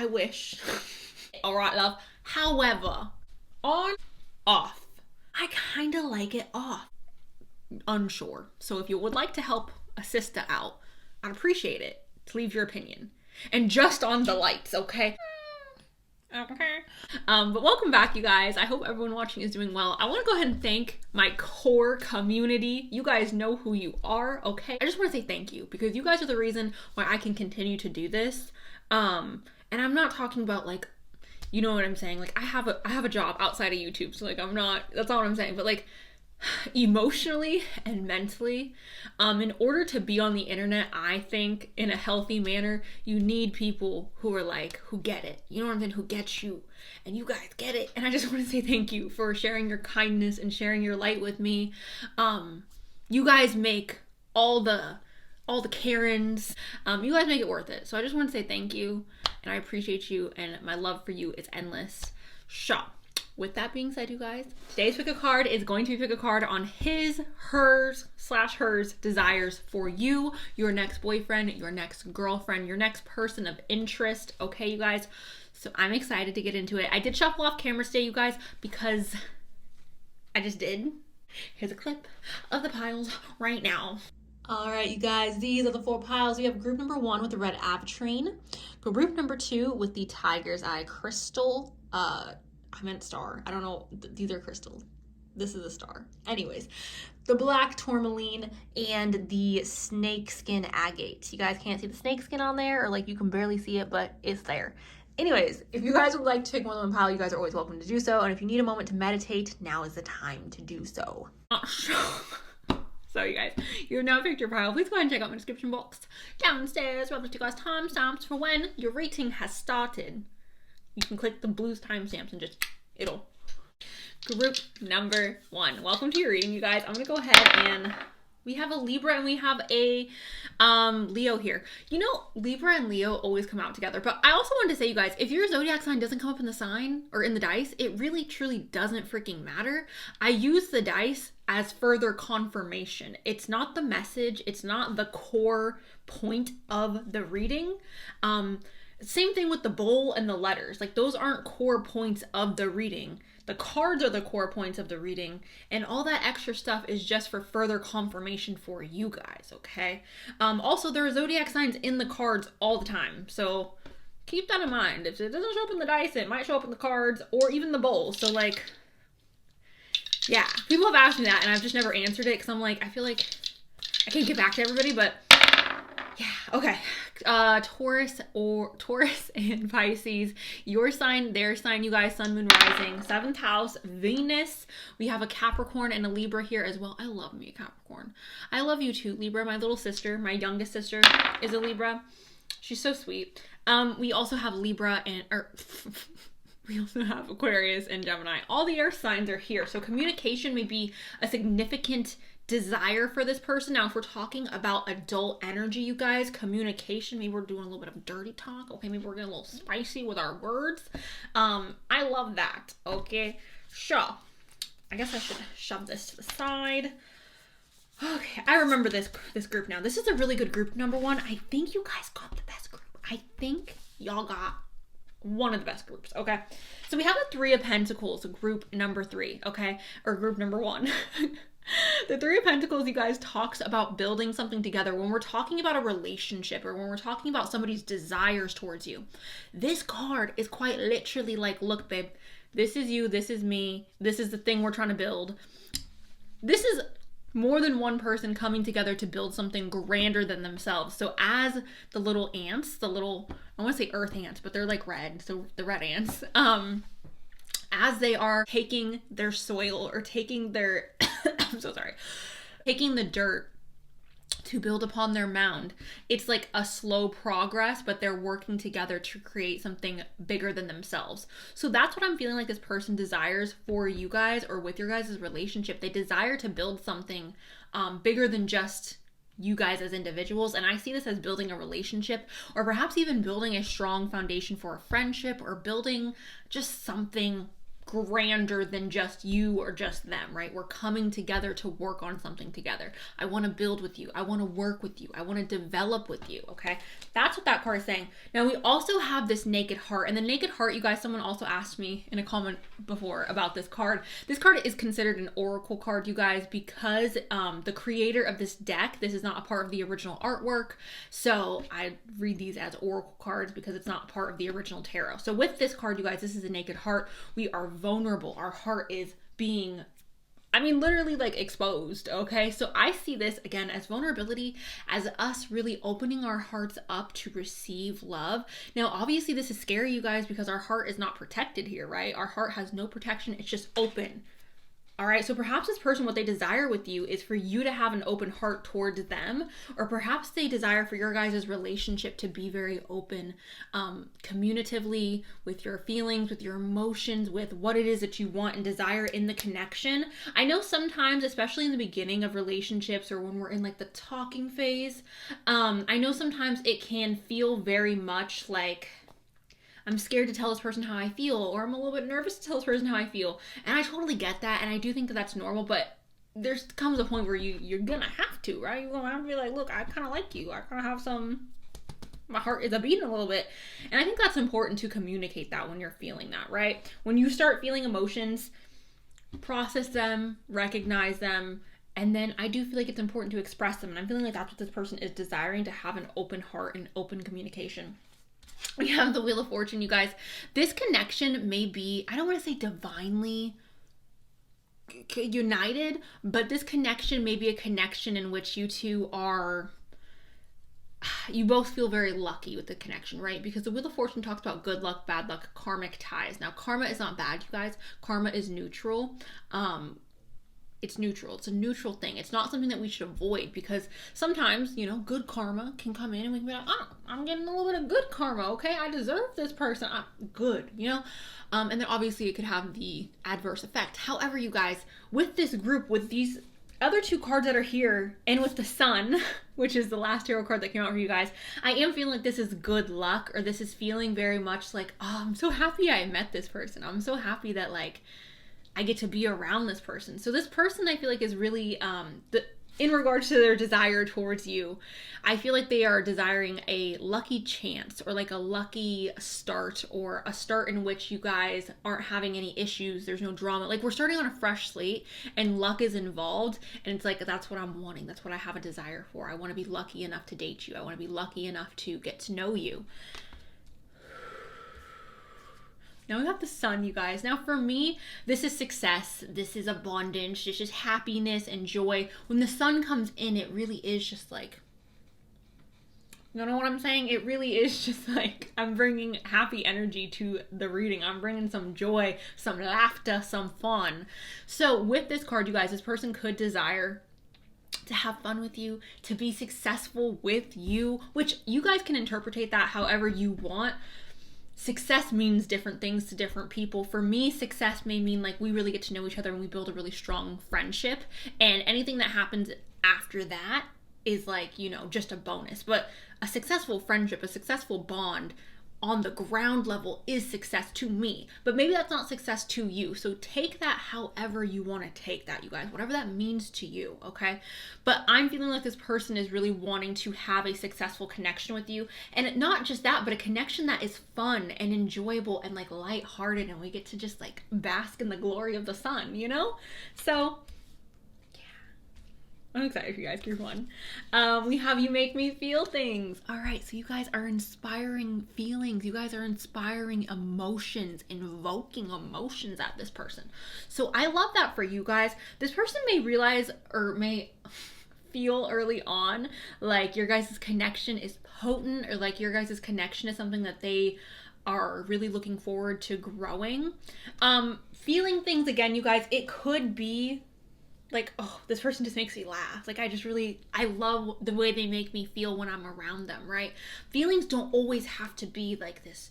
I wish. All right, love. However, on, off, I kind of like it off. Unsure. So if you would like to help a sister out, I'd appreciate it to leave your opinion. And just on the lights, okay? Okay. But welcome back, you guys. I hope everyone watching is doing well. I want to go ahead and thank my core community. You guys know who you are, okay? I just want to say thank you because you guys are the reason why I can continue to do this. And I'm not talking about like, you know what I'm saying? Like I have a job outside of YouTube, so like that's not what I'm saying. But like emotionally and mentally, in order to be on the internet, I think in a healthy manner, you need people who are like, who get it. You know what I'm saying? Who get you. And you guys get it. And I just want to say thank you for sharing your kindness and sharing your light with me. You guys make all the Karens, you guys make it worth it. So I just want to say thank you and I appreciate you and my love for you is endless. With that being said, you guys, today's pick a card is going to be pick a card on his, hers desires for you, your next boyfriend, your next girlfriend, your next person of interest. Okay, you guys. So I'm excited to get into it. I did shuffle off camera today, you guys, because I just did. Here's a clip of the piles right now. All right, you guys, these are the 4 piles. We have group number 1 with the red avitrine, group number 2 with the tiger's eye crystal, I meant star. I don't know. These are crystals. This is a star. Anyways, the black tourmaline and the snakeskin agate. You guys can't see the snakeskin on there, or like you can barely see it, but it's there. Anyways, if you guys would like to pick more than one pile, you guys are always welcome to do so. And if you need a moment to meditate, now is the time to do so. So you guys, you have now picked your pile. Please go ahead and check out my description box downstairs where I'll let you guys timestamps for when your rating has started. You can click the blue timestamps and just, it'll. Group number 1. Welcome to your reading, you guys. I'm going to go ahead and we have a Libra and we have a Leo here. You know, Libra and Leo always come out together. But I also wanted to say, you guys, if your zodiac sign doesn't come up in the sign or in the dice, it really truly doesn't freaking matter. I use the dice as further confirmation. It's not the message. It's not the core point of the reading. Same thing with the bowl and the letters. Like those aren't core points of the reading. The cards are the core points of the reading, and all that extra stuff is just for further confirmation for you guys, okay? Also, there are zodiac signs in the cards all the time, so keep that in mind. If it doesn't show up in the dice, it might show up in the cards or even the bowl. So like, yeah, people have asked me that, and I've just never answered it because I'm like, I feel like I can't get back to everybody, but yeah, okay. Taurus and Pisces, your sign, their sign, you guys, sun, moon, rising, 7th house, Venus. We have a Capricorn and a Libra here as well. I love me a Capricorn. I love you too, Libra. My little sister, my youngest sister is a Libra. She's so sweet. We also have Libra and, we also have Aquarius and Gemini. All the earth signs are here. So communication may be a significant desire for this person. Now, if we're talking about adult energy, you guys, communication, maybe we're doing a little bit of dirty talk. Okay, maybe we're getting a little spicy with our words. I love that. Okay, sure. I guess I should shove this to the side. Okay, I remember this group now. This is a really good group, number 1. I think you guys got the best group. I think y'all got one of the best groups, okay? So we have the 3 of Pentacles, group number 3, okay? Or group number 1. The 3 of Pentacles, you guys, talks about building something together. When we're talking about a relationship or when we're talking about somebody's desires towards you, this card is quite literally like, look, babe, this is you, this is me, this is the thing we're trying to build. This is more than one person coming together to build something grander than themselves. So as the little ants, I want to say earth ants, but they're like red, so the red ants, as they are taking their soil or taking their I'm so sorry, taking the dirt to build upon their mound, it's like a slow progress, but they're working together to create something bigger than themselves. So that's what I'm feeling like this person desires for you guys or with your guys' relationship. They desire to build something bigger than just you guys as individuals. And I see this as building a relationship, or perhaps even building a strong foundation for a friendship, or building just something grander than just you or just them, right? We're coming together to work on something together. I want to build with you. I want to work with you. I want to develop with you, okay? That's what that card is saying. Now, we also have this Naked Heart. And the Naked Heart, you guys, someone also asked me in a comment before about this card. This card is considered an oracle card, you guys, because the creator of this deck, this is not a part of the original artwork. So I read these as oracle cards because it's not part of the original tarot. So with this card, you guys, this is a Naked Heart. We are vulnerable. Our heart is being, I mean, literally like exposed, okay? So I see this again as vulnerability, as us really opening our hearts up to receive love. Now, obviously this is scary, you guys, because our heart is not protected here, right? Our heart has no protection. It's just open. All right, so perhaps this person, what they desire with you is for you to have an open heart towards them, or perhaps they desire for your guys' relationship to be very open, communicatively, with your feelings, with your emotions, with what it is that you want and desire in the connection. I know sometimes, especially in the beginning of relationships or when we're in like the talking phase, I know sometimes it can feel very much like, I'm scared to tell this person how I feel, or I'm a little bit nervous to tell this person how I feel. And I totally get that, and I do think that that's normal, but there comes a point where you're gonna have to, right? You're gonna have to be like, look, I kind of like you. I kind of have some, my heart is beating a little bit. And I think that's important to communicate that when you're feeling that, right? When you start feeling emotions, process them, recognize them, and then I do feel like it's important to express them. And I'm feeling like that's what this person is desiring, to have an open heart and open communication. We have the Wheel of Fortune, you guys. This connection may be, I don't want to say divinely united, but this connection may be a connection in which you two are, you both feel very lucky with the connection, right? Because the Wheel of Fortune talks about good luck, bad luck, karmic ties. Now, karma is not bad, you guys. Karma is neutral. It's neutral. It's a neutral thing. It's not something that we should avoid, because sometimes, you know, good karma can come in and we can be like, oh, I'm getting a little bit of good karma, okay? I deserve this person. I'm good, you know? And then obviously it could have the adverse effect. However, you guys, with this group, with these other two cards that are here, and with the Sun, which is the last tarot card that came out for you guys, I am feeling like this is good luck, or this is feeling very much like, oh, I'm so happy I met this person. I'm so happy that, like, I get to be around this person. So this person, I feel like, is really, in regards to their desire towards you, I feel like they are desiring a lucky chance, or like a lucky start, or a start in which you guys aren't having any issues. There's no drama. Like, we're starting on a fresh slate and luck is involved. And it's like, that's what I'm wanting. That's what I have a desire for. I want to be lucky enough to date you. I want to be lucky enough to get to know you. Now we have the Sun, you guys. Now for me, this is success. This is abundance. It's just happiness and joy. When the Sun comes in, it really is just like, you know what I'm saying? It really is just like, I'm bringing happy energy to the reading. I'm bringing some joy, some laughter, some fun. So with this card, you guys, this person could desire to have fun with you, to be successful with you, which you guys can interpret that however you want. Success means different things to different people. For me, success may mean like we really get to know each other and we build a really strong friendship, and anything that happens after that is like, you know, just a bonus. But a successful friendship, a successful bond on the ground level is success to me. But maybe that's not success to you. So take that however you want to take that, you guys, whatever that means to you, okay? But I'm feeling like this person is really wanting to have a successful connection with you. And not just that, but a connection that is fun and enjoyable and like lighthearted, and we get to just like bask in the glory of the sun, you know? So I'm excited for you guys. You're fun. We have You Make Me Feel Things. All right, so you guys are inspiring feelings. You guys are inspiring emotions, invoking emotions at this person. So I love that for you guys. This person may realize, or may feel early on, like your guys' connection is potent, or like your guys' connection is something that they are really looking forward to growing. Feeling things, again, you guys, it could be like, oh, this person just makes me laugh. Like, I love the way they make me feel when I'm around them, right? Feelings don't always have to be like this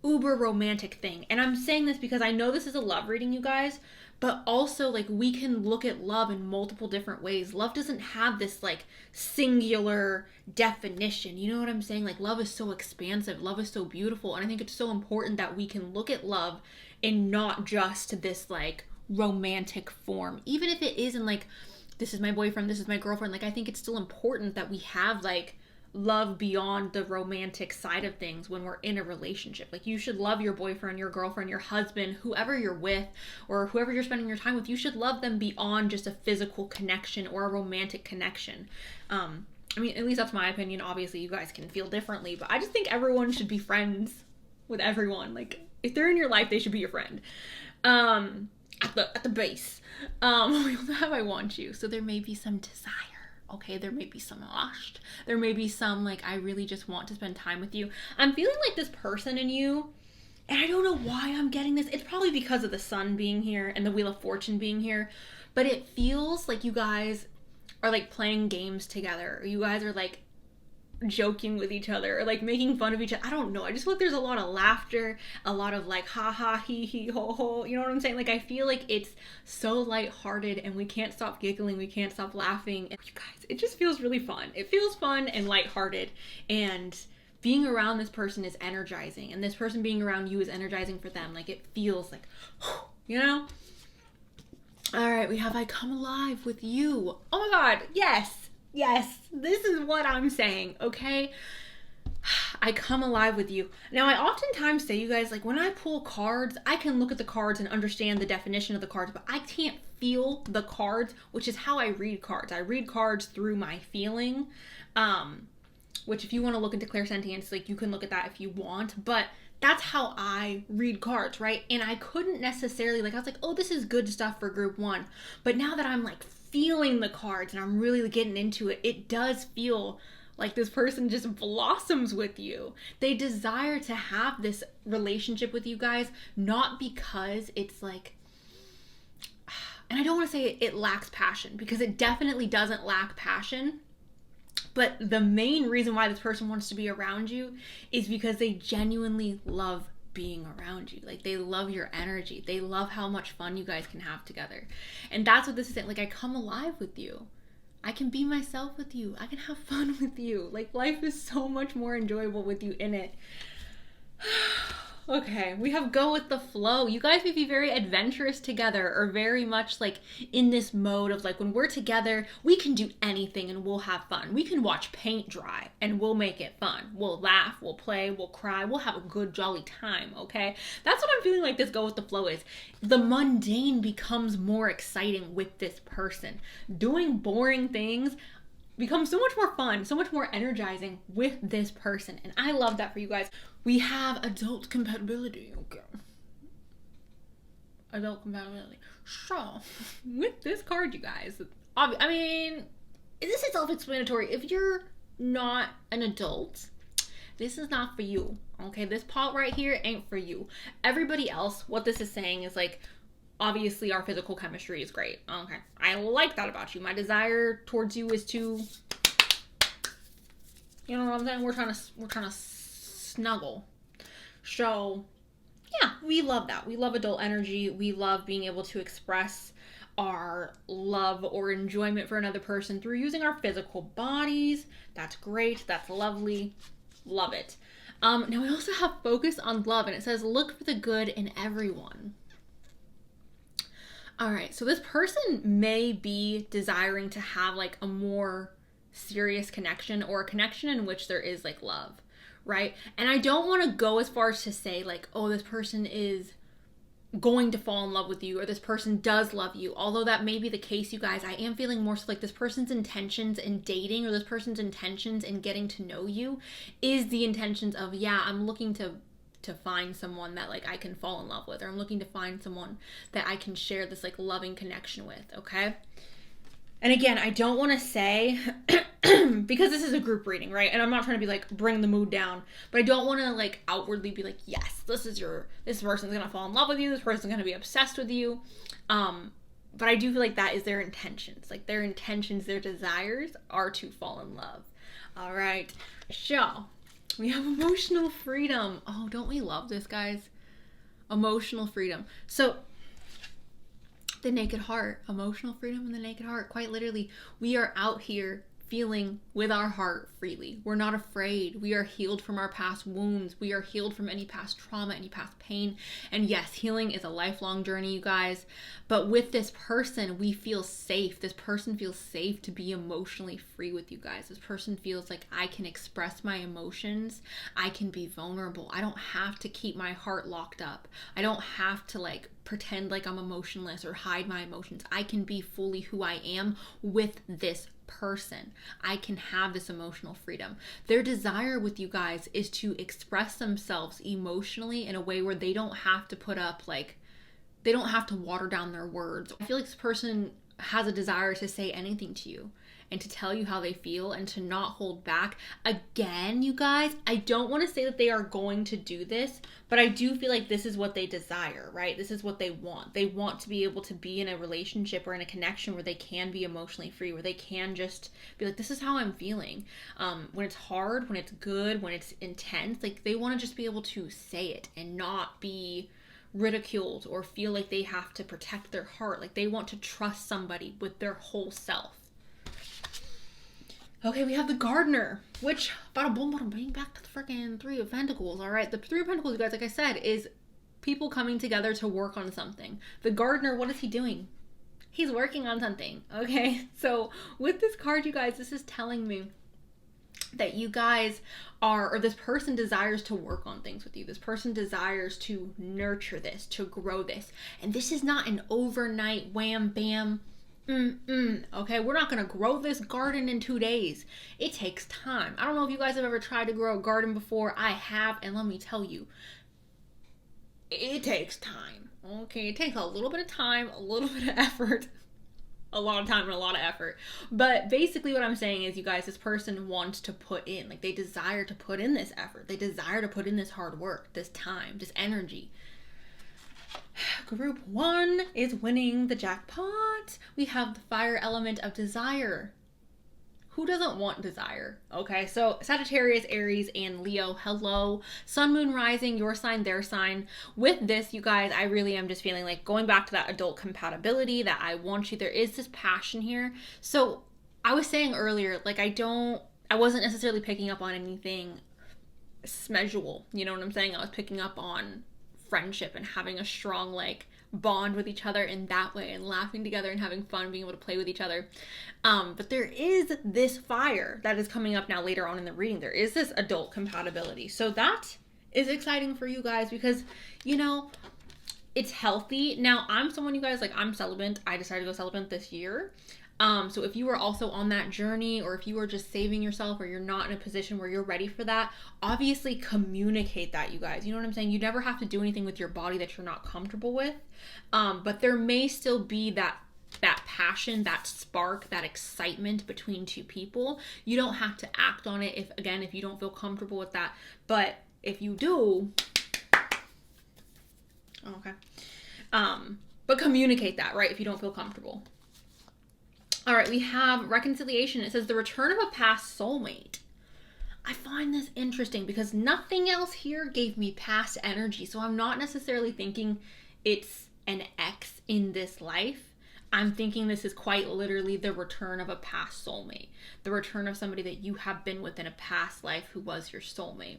uber romantic thing. And I'm saying this because I know this is a love reading, you guys, but also like we can look at love in multiple different ways. Love doesn't have this like singular definition. You know what I'm saying? Like love is so expansive. Love is so beautiful. And I think it's so important that we can look at love in not just this like romantic form. Even if it isn't like, this is my boyfriend, this is my girlfriend. Like I think it's still important that we have like love beyond the romantic side of things when we're in a relationship. Like you should love your boyfriend, your girlfriend, your husband, whoever you're with or whoever you're spending your time with. You should love them beyond just a physical connection or a romantic connection. I mean, at least that's my opinion. Obviously you guys can feel differently, but I just think everyone should be friends with everyone. Like if they're in your life, they should be your friend. At the base. We also have I want you. So there may be some desire. Okay, there may be some lust. There may be some like, I really just want to spend time with you. I'm feeling like this person in you, and I don't know why I'm getting this. It's probably because of the sun being here and the Wheel of Fortune being here, but it feels like you guys are like playing games together. Or you guys are like joking with each other or like making fun of each other. I don't know. I just feel like there's a lot of laughter, a lot of like ha ha he he ho ho. You know what I'm saying? Like I feel like it's so lighthearted and we can't stop giggling, we can't stop laughing. And you guys, it just feels really fun. It feels fun and lighthearted, and being around this person is energizing, and this person being around you is energizing for them. Like it feels like, you know? All right, we have I come alive with you. Oh my God, yes. Yes, this is what I'm saying, okay? I come alive with you. Now, I oftentimes say, you guys, like when I pull cards, I can look at the cards and understand the definition of the cards, but I can't feel the cards, which is how I read cards. I read cards through my feeling, which if you want to look into clairsentience, like you can look at that if you want, but that's how I read cards, right? And I couldn't necessarily, like I was like, oh, this is good stuff for group one. But now that I'm like feeling the cards and I'm really getting into it, it does feel like this person just blossoms with you. They desire to have this relationship with you guys, not because it's like, and I don't want to say it lacks passion, because it definitely doesn't lack passion. But the main reason why this person wants to be around you is because they genuinely love being around you. Like they love your energy. They love how much fun you guys can have together. And that's what this is saying. Like I come alive with you. I can be myself with you. I can have fun with you. Like life is so much more enjoyable with you in it. Okay, we have go with the flow. You guys may be very adventurous together, or very much like in this mode of like when we're together, we can do anything and we'll have fun. We can watch paint dry and we'll make it fun. We'll laugh, we'll play, we'll cry, we'll have a good jolly time, okay? That's what I'm feeling like this go with the flow is. The mundane becomes more exciting with this person. Doing boring things becomes so much more fun, so much more energizing with this person. And I love that for you guys. We have adult compatibility. Okay. Adult compatibility. So, with this card, you guys, I mean, this is self-explanatory. If you're not an adult, this is not for you. Okay, this pot right here ain't for you. Everybody else, what this is saying is like, obviously our physical chemistry is great. Okay, I like that about you. My desire towards you is to, you know what I'm saying? We're trying to snuggle. So yeah, we love that. We love adult energy. We love being able to express our love or enjoyment for another person through using our physical bodies. That's great. That's lovely. Love it. Now we also have focus on love, and it says look for the good in everyone. All right, so this person may be desiring to have like a more serious connection, or a connection in which there is like love, right? And I don't want to go as far as to say like, oh, this person is going to fall in love with you, or this person does love you. Although that may be the case, you guys, I am feeling more so like this person's intentions in dating, or this person's intentions in getting to know you is the intentions of, yeah, I'm looking to find someone that like I can fall in love with, or I'm looking to find someone that I can share this like loving connection with, okay? And again, I don't want to say, because this is a group reading, right? And I'm not trying to be like, bring the mood down, but I don't want to like outwardly be like, yes, this person's going to fall in love with you. This person's going to be obsessed with you. But I do feel like that is their intentions. Like their intentions, their desires are to fall in love. All right. So We have emotional freedom. Oh, don't we love this, guys? Emotional freedom. So the naked heart, emotional freedom and the naked heart. Quite literally, we are out here feeling with our heart freely. We're not afraid. We are healed from our past wounds. We are healed from any past trauma, any past pain. And yes, healing is a lifelong journey, you guys. But with this person, we feel safe. This person feels safe to be emotionally free with you guys. This person feels like I can express my emotions. I can be vulnerable. I don't have to keep my heart locked up. I don't have to pretend like I'm emotionless or hide my emotions. I can be fully who I am with this person. I can have this emotional freedom. Their desire with you guys is to express themselves emotionally in a way where they don't have to put up they don't have to water down their words. I feel like this person has a desire to say anything to you and to tell you how they feel and to not hold back. Again, you guys, I don't want to say that they are going to do this, but I do feel like this is what they desire, right? This is what they want. They want to be able to be in a relationship or in a connection where they can be emotionally free, where they can just be like, this is how I'm feeling. When it's hard, when it's good, when it's intense, they want to just be able to say it and not be ridiculed or feel like they have to protect their heart. They want to trust somebody with their whole self. Okay, we have the gardener, which, bada boom, bada bing, back to the freaking Three of Pentacles, all right? The Three of Pentacles, you guys, like I said, is people coming together to work on something. The gardener, what is he doing? He's working on something, okay? So with this card, you guys, this is telling me that you guys are, or this person desires to work on things with you. This person desires to nurture this, to grow this. And this is not an overnight wham, bam, okay, we're not going to grow this garden in 2 days. It takes time. I don't know if you guys have ever tried to grow a garden before. I have, and let me tell you, it takes time. Okay, it takes a little bit of time, a little bit of effort, a lot of time and a lot of effort. But basically what I'm saying is, you guys, this person wants to put in, they desire to put in this effort. They desire to put in this hard work, this time, this energy. Group 1 is winning the jackpot. We have the fire element of desire. Who doesn't want desire? Okay, so Sagittarius, Aries, and Leo, hello. Sun, moon, rising, your sign, their sign. With this, you guys, I really am just feeling going back to that adult compatibility, that I want you. There is this passion here. So I was saying earlier, I wasn't necessarily picking up on anything schedule. You know what I'm saying? I was picking up on friendship and having a strong bond with each other in that way, and laughing together and having fun, being able to play with each other. But there is this fire that is coming up now later on in the reading. There is this adult compatibility. So that is exciting for you guys because, it's healthy. Now, I'm someone, you guys, I'm celibate. I decided to go celibate this year. So if you are also on that journey, or if you are just saving yourself, or you're not in a position where you're ready for that, obviously communicate that, you guys. You know what I'm saying? You never have to do anything with your body that you're not comfortable with. But there may still be that passion, that spark, that excitement between two people. You don't have to act on it if you don't feel comfortable with that. But if you do, okay. But communicate that, right? If you don't feel comfortable. All right, we have reconciliation. It says the return of a past soulmate. I find this interesting because nothing else here gave me past energy. So I'm not necessarily thinking it's an ex in this life. I'm thinking this is quite literally the return of a past soulmate. The return of somebody that you have been with in a past life who was your soulmate.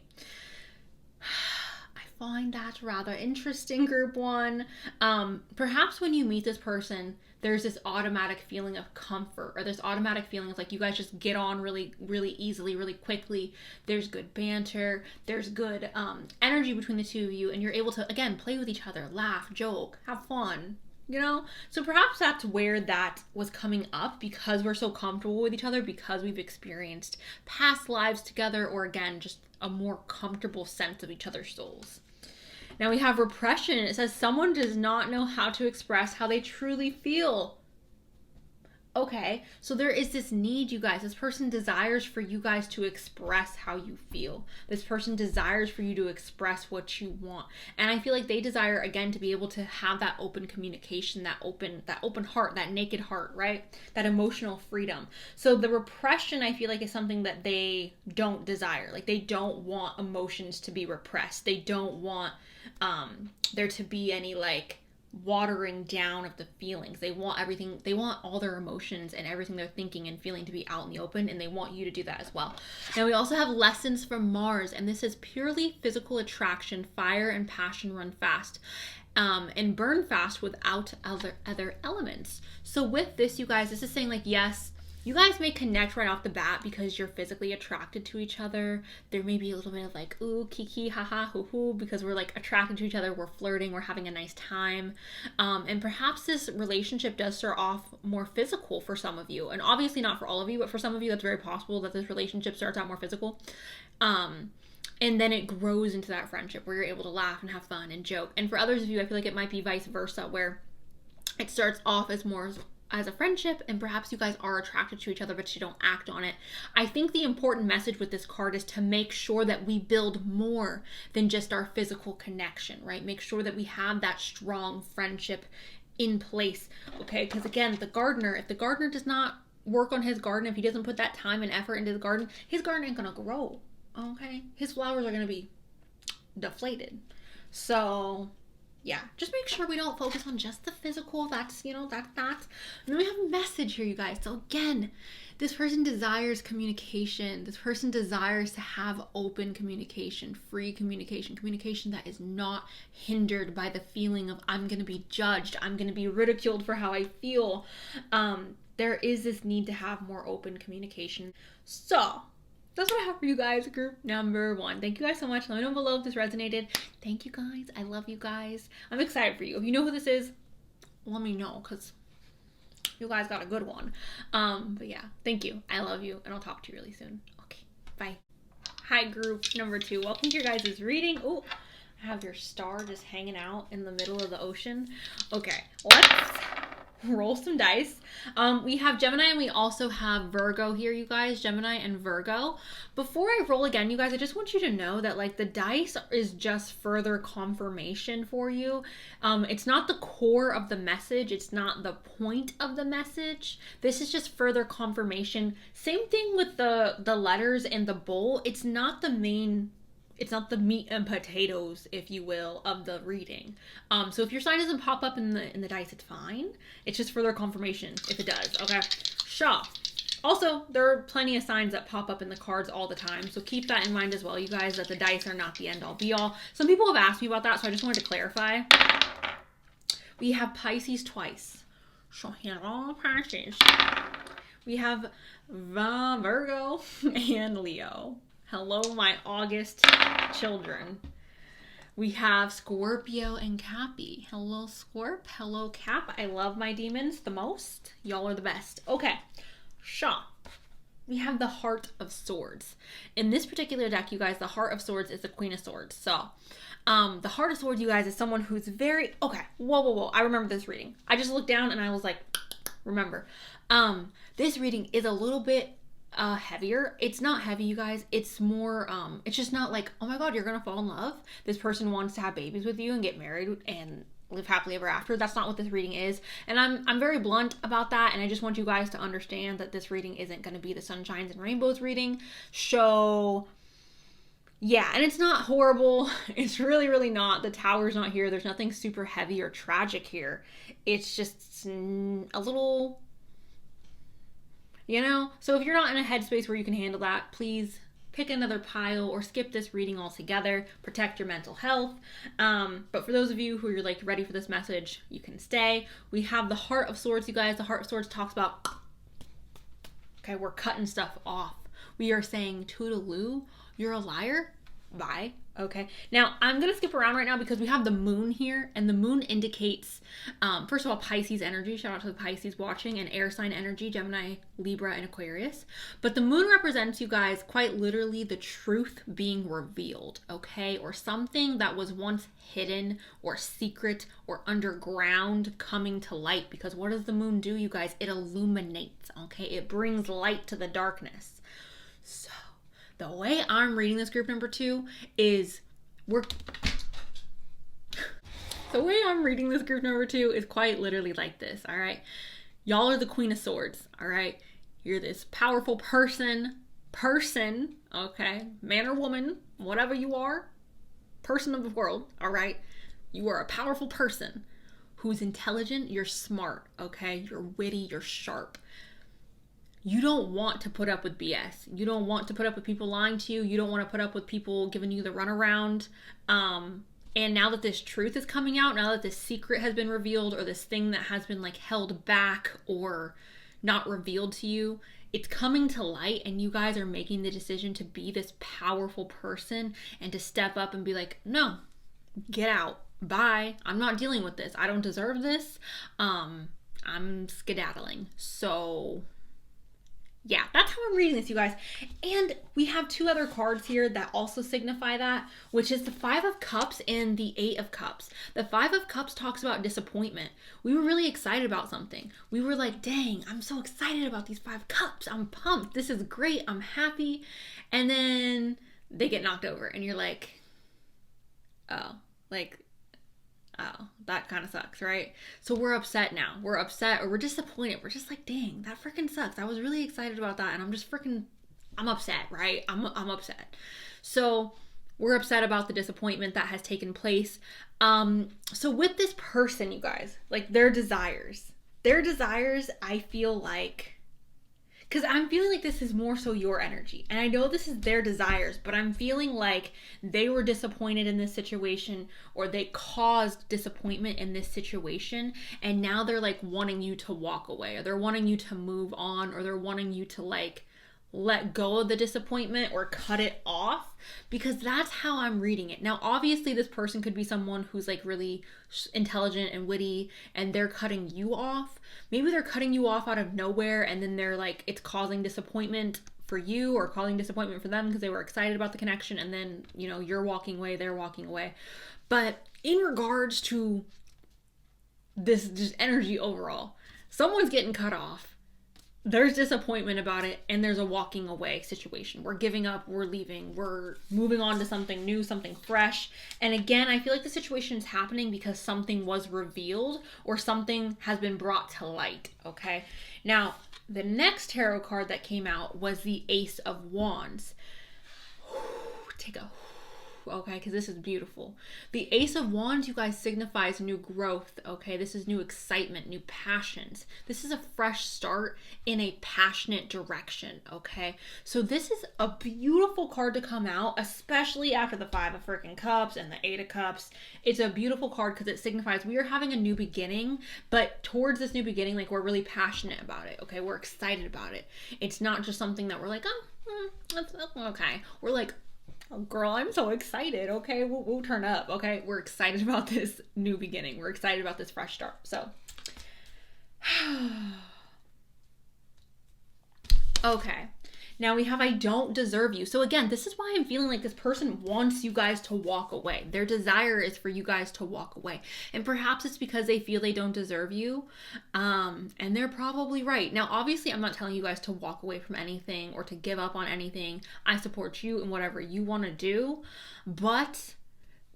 I find that rather interesting, group 1. Perhaps when you meet this person, there's this automatic feeling of comfort, or this automatic feeling of you guys just get on really, really easily, really quickly. There's good banter. There's good energy between the two of you, and you're able to, again, play with each other, laugh, joke, have fun, So perhaps that's where that was coming up, because we're so comfortable with each other, because we've experienced past lives together, or again, just a more comfortable sense of each other's souls. Now we have repression. It says someone does not know how to express how they truly feel. Okay, so there is this need, you guys. This person desires for you guys to express how you feel. This person desires for you to express what you want. And I feel like they desire, again, to be able to have that open communication, that open heart, that naked heart, right? That emotional freedom. So the repression, I feel like, is something that they don't desire. Like, they don't want emotions to be repressed. They don't want there to be any, like, watering down of the feelings. They want everything, they want all their emotions and everything they're thinking and feeling to be out in the open, and they want you to do that as well. Now we also have lessons from Mars, and this is purely physical attraction. Fire and passion run fast and burn fast without other elements. So with this, you guys, this is saying, like, yes, you guys may connect right off the bat because you're physically attracted to each other. There may be a little bit of like, ooh, kiki, haha, hoo hoo, because we're like attracted to each other, we're flirting, we're having a nice time. And perhaps this relationship does start off more physical for some of you. And obviously not for all of you, but for some of you, that's very possible that this relationship starts out more physical. And then it grows into that friendship where you're able to laugh and have fun and joke. And for others of you, I feel like it might be vice versa, where it starts off as more as a friendship, and perhaps you guys are attracted to each other, but you don't act on it. I think the important message with this card is to make sure that we build more than just our physical connection, right? Make sure that we have that strong friendship in place, okay? Because again, the gardener, if the gardener does not work on his garden, if he doesn't put that time and effort into his garden ain't gonna grow, okay? His flowers are gonna be deflated. So yeah, just make sure we don't focus on just the physical. That's, you know, that. And then we have a message here, you guys. So again, this person desires communication. This person desires to have open communication, free communication, communication that is not hindered by the feeling of I'm going to be judged, I'm going to be ridiculed for how I feel. There is this need to have more open communication. So that's what I have for you guys, group number 1. Thank you guys so much. Let me know below if this resonated. Thank you guys. I love you guys. I'm excited for you. If you know who this is, let me know, because you guys got a good one. But yeah, thank you. I love you, and I'll talk to you really soon. Okay, bye. Hi, group number 2. Welcome to your guys' reading. Oh, I have your star just hanging out in the middle of the ocean. Okay, let's roll some dice. We have Gemini and we also have Virgo here, you guys. Gemini and Virgo. Before I roll again, you guys, I just want you to know that, like, the dice is just further confirmation for you. It's not the core of the message. It's not the point of the message. This is just further confirmation. Same thing with the letters and the bowl. It's not the main, it's not the meat and potatoes, if you will, of the reading. So if your sign doesn't pop up in the dice, it's fine. It's just further confirmation if it does, okay? Shaw. Also, there are plenty of signs that pop up in the cards all the time, so keep that in mind as well, you guys, that the dice are not the end-all, be-all. Some people have asked me about that, so I just wanted to clarify. We have Pisces twice. So hello, Pisces. We have Virgo and Leo. Hello, my August children. We have Scorpio and Cappy. Hello, Scorp. Hello, Cap. I love my demons the most. Y'all are the best. Okay, Shaw. We have the Heart of Swords. In this particular deck, you guys, the Heart of Swords is the Queen of Swords. So, the Heart of Swords, you guys, is someone who's very... Okay, whoa. I remember this reading. I just looked down and I was like, remember. This reading is a little bit heavier. It's not heavy, you guys. It's more, it's just not like, oh my god, you're gonna fall in love. This person wants to have babies with you and get married and live happily ever after. That's not what this reading is. And I'm very blunt about that, and I just want you guys to understand that this reading isn't going to be the sunshines and rainbows reading. So yeah, and it's not horrible. It's really not. The Tower's not here. There's nothing super heavy or tragic here. It's just a little, you know? So if you're not in a headspace where you can handle that, please pick another pile or skip this reading altogether. Protect your mental health. But for those of you who are like ready for this message, you can stay. We have the Heart of Swords, you guys. The Heart of Swords talks about, okay, we're cutting stuff off. We are saying, toodaloo, you're a liar. bye. Okay, now I'm gonna skip around right now because we have the moon here, and the moon indicates, first of all, Pisces energy. Shout out to the Pisces watching, and air sign energy, Gemini, Libra, and Aquarius. But the moon represents, you guys, quite literally the truth being revealed, okay, or something that was once hidden or secret or underground coming to light. Because what does the moon do, you guys? It illuminates, okay, it brings light to the darkness. So the way I'm reading this group number 2 is the way I'm reading this group number 2 is quite literally like this, all right? Y'all are the Queen of Swords, all right? You're this powerful person, okay? Man or woman, whatever you are, person of the world, all right? You are a powerful person who's intelligent, you're smart, okay? You're witty, you're sharp. You don't want to put up with BS. You don't want to put up with people lying to you. You don't want to put up with people giving you the runaround. And now that this truth is coming out, now that this secret has been revealed, or this thing that has been like held back or not revealed to you, it's coming to light, and you guys are making the decision to be this powerful person and to step up and be like, no, get out. Bye. I'm not dealing with this. I don't deserve this. I'm skedaddling. So yeah, that's how I'm reading this, you guys. And we have 2 other cards here that also signify that, which is the 5 of Cups and the 8 of Cups. The 5 of Cups talks about disappointment. We were really excited about something. We were like, dang, I'm so excited about these 5 cups. I'm pumped. This is great. I'm happy. And then they get knocked over and you're like, oh, that kind of sucks, right? So we're upset now. We're upset, or we're disappointed. We're just like, dang, that freaking sucks. I was really excited about that, and I'm upset, right? I'm upset. So we're upset about the disappointment that has taken place. So with this person, you guys, like their desires, I feel like, because I'm feeling like this is more so your energy. And I know this is their desires, but I'm feeling like they were disappointed in this situation, or they caused disappointment in this situation. And now they're like wanting you to walk away, or they're wanting you to move on, or they're wanting you to like let go of the disappointment or cut it off, because that's how I'm reading it. Now, obviously this person could be someone who's like really intelligent and witty, and they're cutting you off. Maybe they're cutting you off out of nowhere, and then they're like, it's causing disappointment for you or causing disappointment for them because they were excited about the connection, and then, you know, you're walking away, they're walking away. But in regards to this just energy overall, someone's getting cut off. There's disappointment about it, and there's a walking away situation. We're giving up, we're leaving, we're moving on to something new, something fresh. And again, I feel like the situation is happening because something was revealed or something has been brought to light, okay? Now, the next tarot card that came out was the Ace of Wands. Take a okay, because this is beautiful. The Ace of Wands, you guys, signifies new growth, okay? This is new excitement, new passions. This is a fresh start in a passionate direction, okay? So this is a beautiful card to come out, especially after the 5 of freaking Cups and the 8 of Cups. It's a beautiful card because it signifies we are having a new beginning, but towards this new beginning, like, we're really passionate about it, okay? We're excited about it. It's not just something that we're like, that's okay. We're like, oh, girl, I'm so excited. Okay, we'll turn up. Okay, we're excited about this new beginning. We're excited about this fresh start. So, okay. Now we have I don't deserve you. So again, this is why I'm feeling like this person wants you guys to walk away. Their desire is for you guys to walk away. And perhaps it's because they feel they don't deserve you. And they're probably right. Now, obviously, I'm not telling you guys to walk away from anything or to give up on anything. I support you in whatever you want to do. But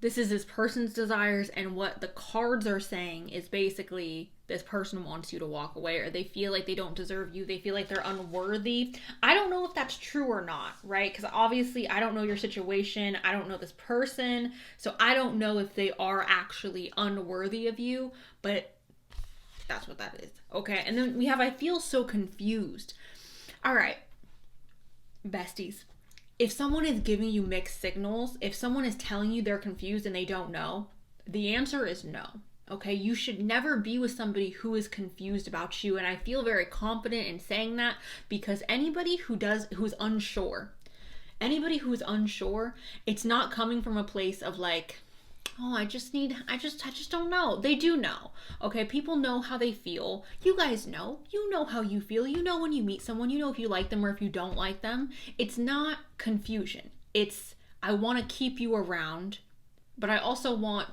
this is this person's desires, and what the cards are saying is basically this person wants you to walk away, or they feel like they don't deserve you. They feel like they're unworthy. I don't know if that's true or not, right? Because obviously I don't know your situation. I don't know this person. So I don't know if they are actually unworthy of you, but that's what that is. Okay. And then we have, I feel so confused. All right, besties. If someone is giving you mixed signals, if someone is telling you they're confused and they don't know, the answer is no. Okay, you should never be with somebody who is confused about you. And I feel very confident in saying that, because anybody who's unsure, Anybody who is unsure, it's not coming from a place of like, oh, I just don't know. They do know. Okay, people know how they feel. You guys know. You know how you feel. You know when you meet someone, you know if you like them or if you don't like them. It's not confusion. It's, I want to keep you around, but I also want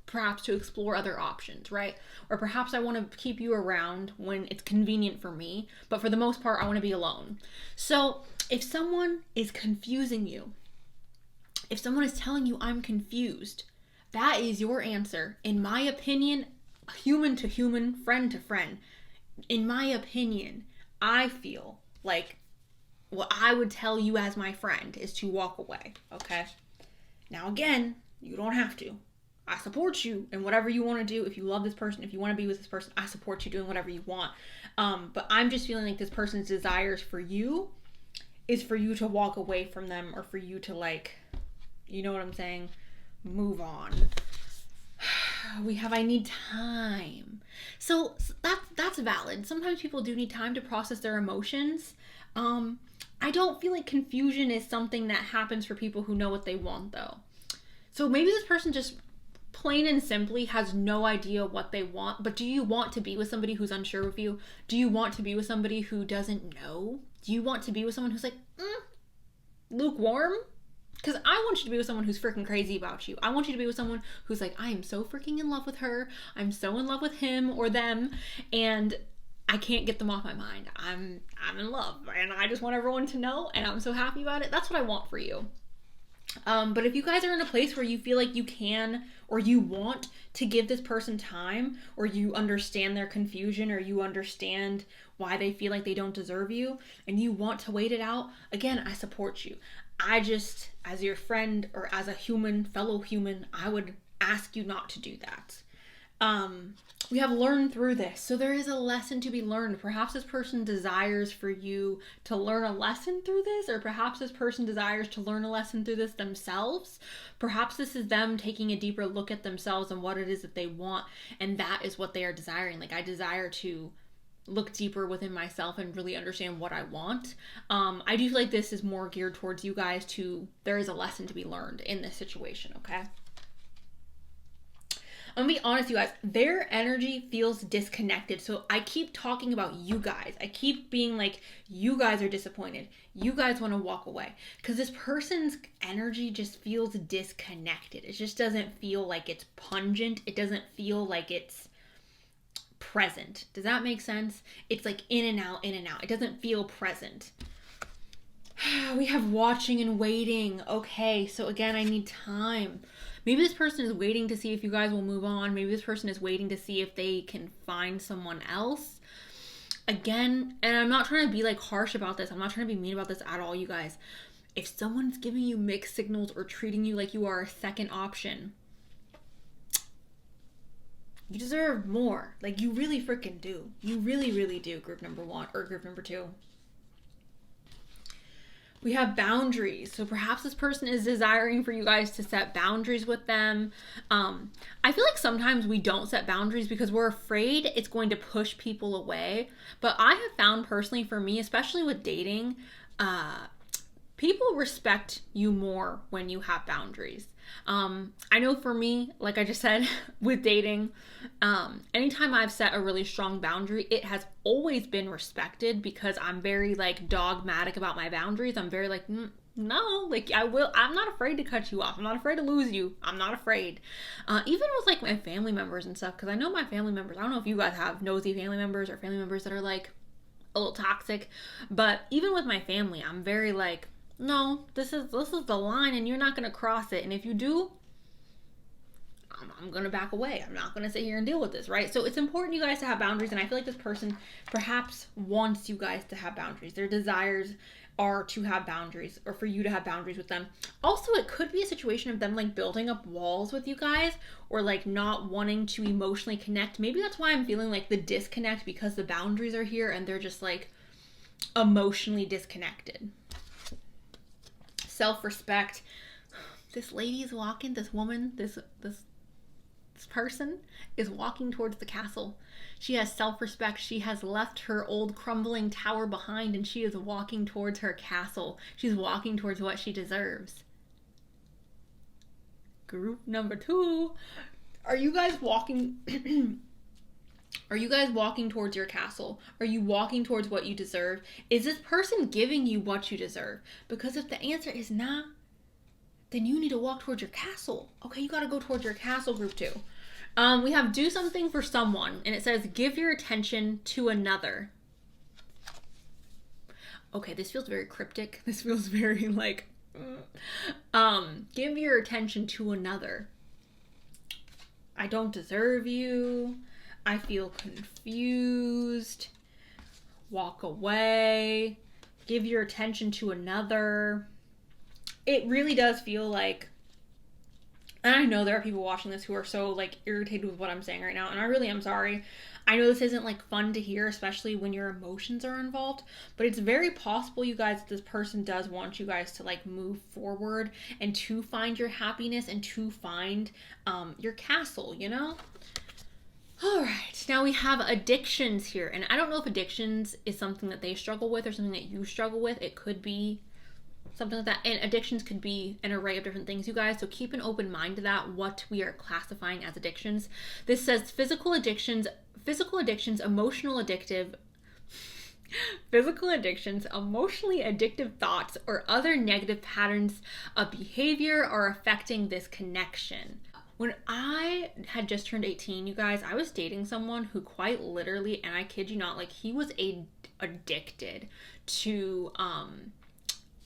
perhaps to explore other options, right? Or perhaps I want to keep you around when it's convenient for me, but for the most part, I want to be alone. So if someone is confusing you, if someone is telling you I'm confused, that is your answer. In my opinion, human to human, friend to friend, in my opinion, I feel like what I would tell you as my friend is to walk away, okay? Now again, you don't have to. I support you in whatever you want to do. If you love this person, if you want to be with this person, I support you doing whatever you want. But I'm just feeling like this person's desires for you is for you to walk away from them, or for you to, like, you know what I'm saying? Move on. I need time. So that's valid. Sometimes people do need time to process their emotions. I don't feel like confusion is something that happens for people who know what they want, though. So maybe this person just plain and simply has no idea what they want. But do you want to be with somebody who's unsure of you? Do you want to be with somebody who doesn't know? Do you want to be with someone who's like, lukewarm? Because I want you to be with someone who's freaking crazy about you. I want you to be with someone who's like, I am so freaking in love with her. I'm so in love with him or them. And I can't get them off my mind. I'm in love. And I just want everyone to know. And I'm so happy about it. That's what I want for you. But if you guys are in a place where you feel like you can, or you want to give this person time, or you understand their confusion, or you understand why they feel like they don't deserve you, and you want to wait it out, again, I support you. I just, as your friend or as a human, fellow human, I would ask you not to do that. We have learned through this. So there is a lesson to be learned. Perhaps this person desires for you to learn a lesson through this, or perhaps this person desires to learn a lesson through this themselves. Perhaps this is them taking a deeper look at themselves and what it is that they want, and that is what they are desiring. Like, I desire to look deeper within myself and really understand what I want. I do feel like this is more geared towards you guys there is a lesson to be learned in this situation, okay? I'm gonna be honest, you guys, their energy feels disconnected. So I keep talking about you guys. I keep being like, you guys are disappointed. You guys want to walk away. Because this person's energy just feels disconnected. It just doesn't feel like it's pungent. It doesn't feel like it's present. Does that make sense? It's like in and out, in and out. It doesn't feel present. We have watching and waiting. Okay, so again, I need time. Maybe this person is waiting to see if you guys will move on. Maybe this person is waiting to see if they can find someone else. Again, and I'm not trying to be like harsh about this. I'm not trying to be mean about this at all, you guys. If someone's giving you mixed signals or treating you like you are a second option, you deserve more. Like, you really freaking do. You really, really do, group number 1 or group number 2. We have boundaries. So perhaps this person is desiring for you guys to set boundaries with them. I feel like sometimes we don't set boundaries because we're afraid it's going to push people away. But I have found personally, for me, especially with dating, people respect you more when you have boundaries. I know for me, like I just said, with dating, anytime I've set a really strong boundary, it has always been respected because I'm very like dogmatic about my boundaries. I'm very like, no, like I'm not afraid to cut you off. I'm not afraid to lose you. I'm not afraid. Even with like my family members and stuff, because I know my family members, I don't know if you guys have nosy family members or family members that are like a little toxic, but even with my family, I'm very like, no, this is the line and you're not going to cross it. And if you do, I'm going to back away. I'm not going to sit here and deal with this, right? So it's important you guys to have boundaries. And I feel like this person perhaps wants you guys to have boundaries. Their desires are to have boundaries, or for you to have boundaries with them. Also, it could be a situation of them like building up walls with you guys, or like not wanting to emotionally connect. Maybe that's why I'm feeling like the disconnect, because the boundaries are here and they're just like emotionally disconnected. Self-respect. This lady is walking, this woman, this This person is walking towards the castle. She has self-respect. She has left her old crumbling tower behind, and she is walking towards her castle. She's walking towards what she deserves. Group number 2. Are you guys walking... Are you guys walking towards your castle? Are you walking towards what you deserve? Is this person giving you what you deserve? Because if the answer is nah, then you need to walk towards your castle. Okay, you got to go towards your castle, group 2. We have do something for someone, and it says give your attention to another. Okay, this feels very cryptic. This feels very like, give your attention to another. I don't deserve you. I feel confused. Walk away. Give your attention to another. It really does feel like, and I know there are people watching this who are so like irritated with what I'm saying right now, and I really am sorry. I know this isn't like fun to hear, especially when your emotions are involved, but it's very possible, you guys, this person does want you guys to like move forward and to find your happiness and to find your castle, you know? All right, now we have addictions here, and I don't know if addictions is something that they struggle with or something that you struggle with. It could be something like that, and addictions could be an array of different things, you guys, so keep an open mind to that, what we are classifying as addictions. This says physical addictions, emotionally addictive thoughts, or other negative patterns of behavior are affecting this connection. When I had just turned 18, you guys, I was dating someone who quite literally, and I kid you not, like he was addicted to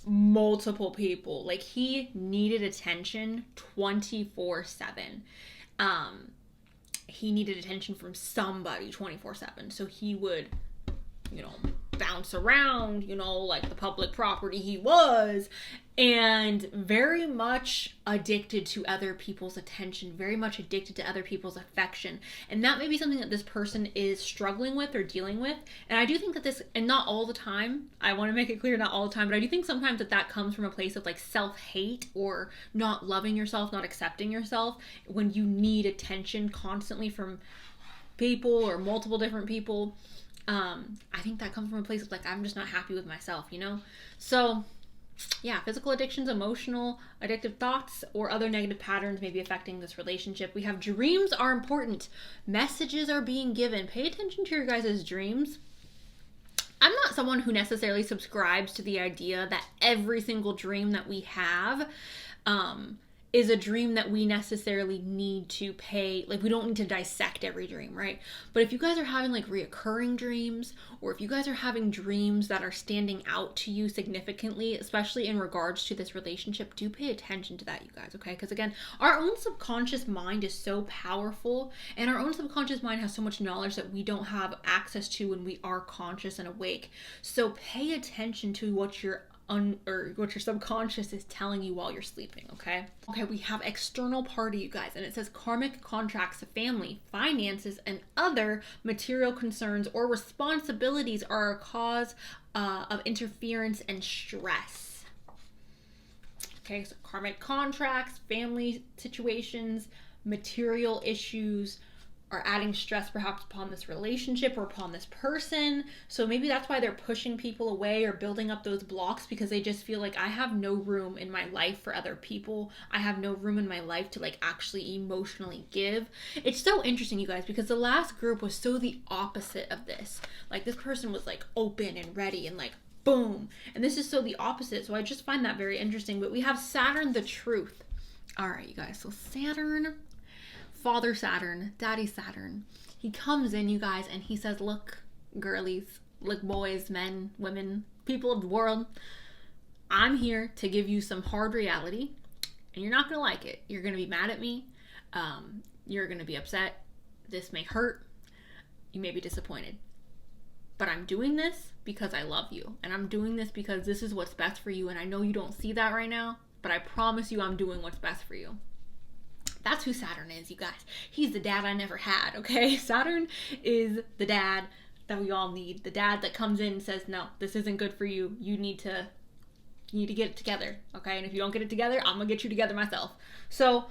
multiple people. Like he needed attention 24/7. He needed attention from somebody 24/7. So he would, bounce around, like the public property he was, and very much addicted to other people's attention, very much addicted to other people's affection. And that may be something that this person is struggling with or dealing with. And I do think that this, and not all the time, I want to make it clear, not all the time, but I do think sometimes that comes from a place of like self-hate or not loving yourself, not accepting yourself, when you need attention constantly from people or multiple different people. I think that comes from a place of like, I'm just not happy with myself, So yeah, physical addictions, emotional, addictive thoughts, or other negative patterns may be affecting this relationship. We have dreams are important. Messages are being given. Pay attention to your guys' dreams. I'm not someone who necessarily subscribes to the idea that every single dream that we have, is a dream that we necessarily need to pay, like we don't need to dissect every dream, right? But if you guys are having like reoccurring dreams, or if you guys are having dreams that are standing out to you significantly, especially in regards to this relationship, do pay attention to that, you guys, okay? Because again, our own subconscious mind is so powerful, and our own subconscious mind has so much knowledge that we don't have access to when we are conscious and awake. So pay attention to what your subconscious is telling you while you're sleeping, okay? Okay, we have external party, you guys, and it says karmic contracts, family, finances, and other material concerns or responsibilities are a cause of interference and stress. Okay, so karmic contracts, family situations, material issues are adding stress perhaps upon this relationship or upon this person. So maybe that's why they're pushing people away or building up those blocks, because they just feel like I have no room in my life for other people. I have no room in my life to like actually emotionally give. It's so interesting, you guys, because the last group was so the opposite of this. Like this person was like open and ready and like boom. And this is so the opposite. So I just find that very interesting. But we have Saturn, the truth. All right, you guys. So Saturn, Father Saturn, Daddy Saturn, he comes in, you guys, and he says, look, girlies, look, boys, men, women, people of the world, I'm here to give you some hard reality, and you're not going to like it. You're going to be mad at me. You're going to be upset. This may hurt. You may be disappointed. But I'm doing this because I love you, and I'm doing this because this is what's best for you, and I know you don't see that right now, but I promise you I'm doing what's best for you. That's who Saturn is, you guys. He's the dad I never had, okay? Saturn is the dad that we all need. The dad that comes in and says, no, this isn't good for you. You need to get it together, okay? And if you don't get it together, I'm gonna get you together myself. So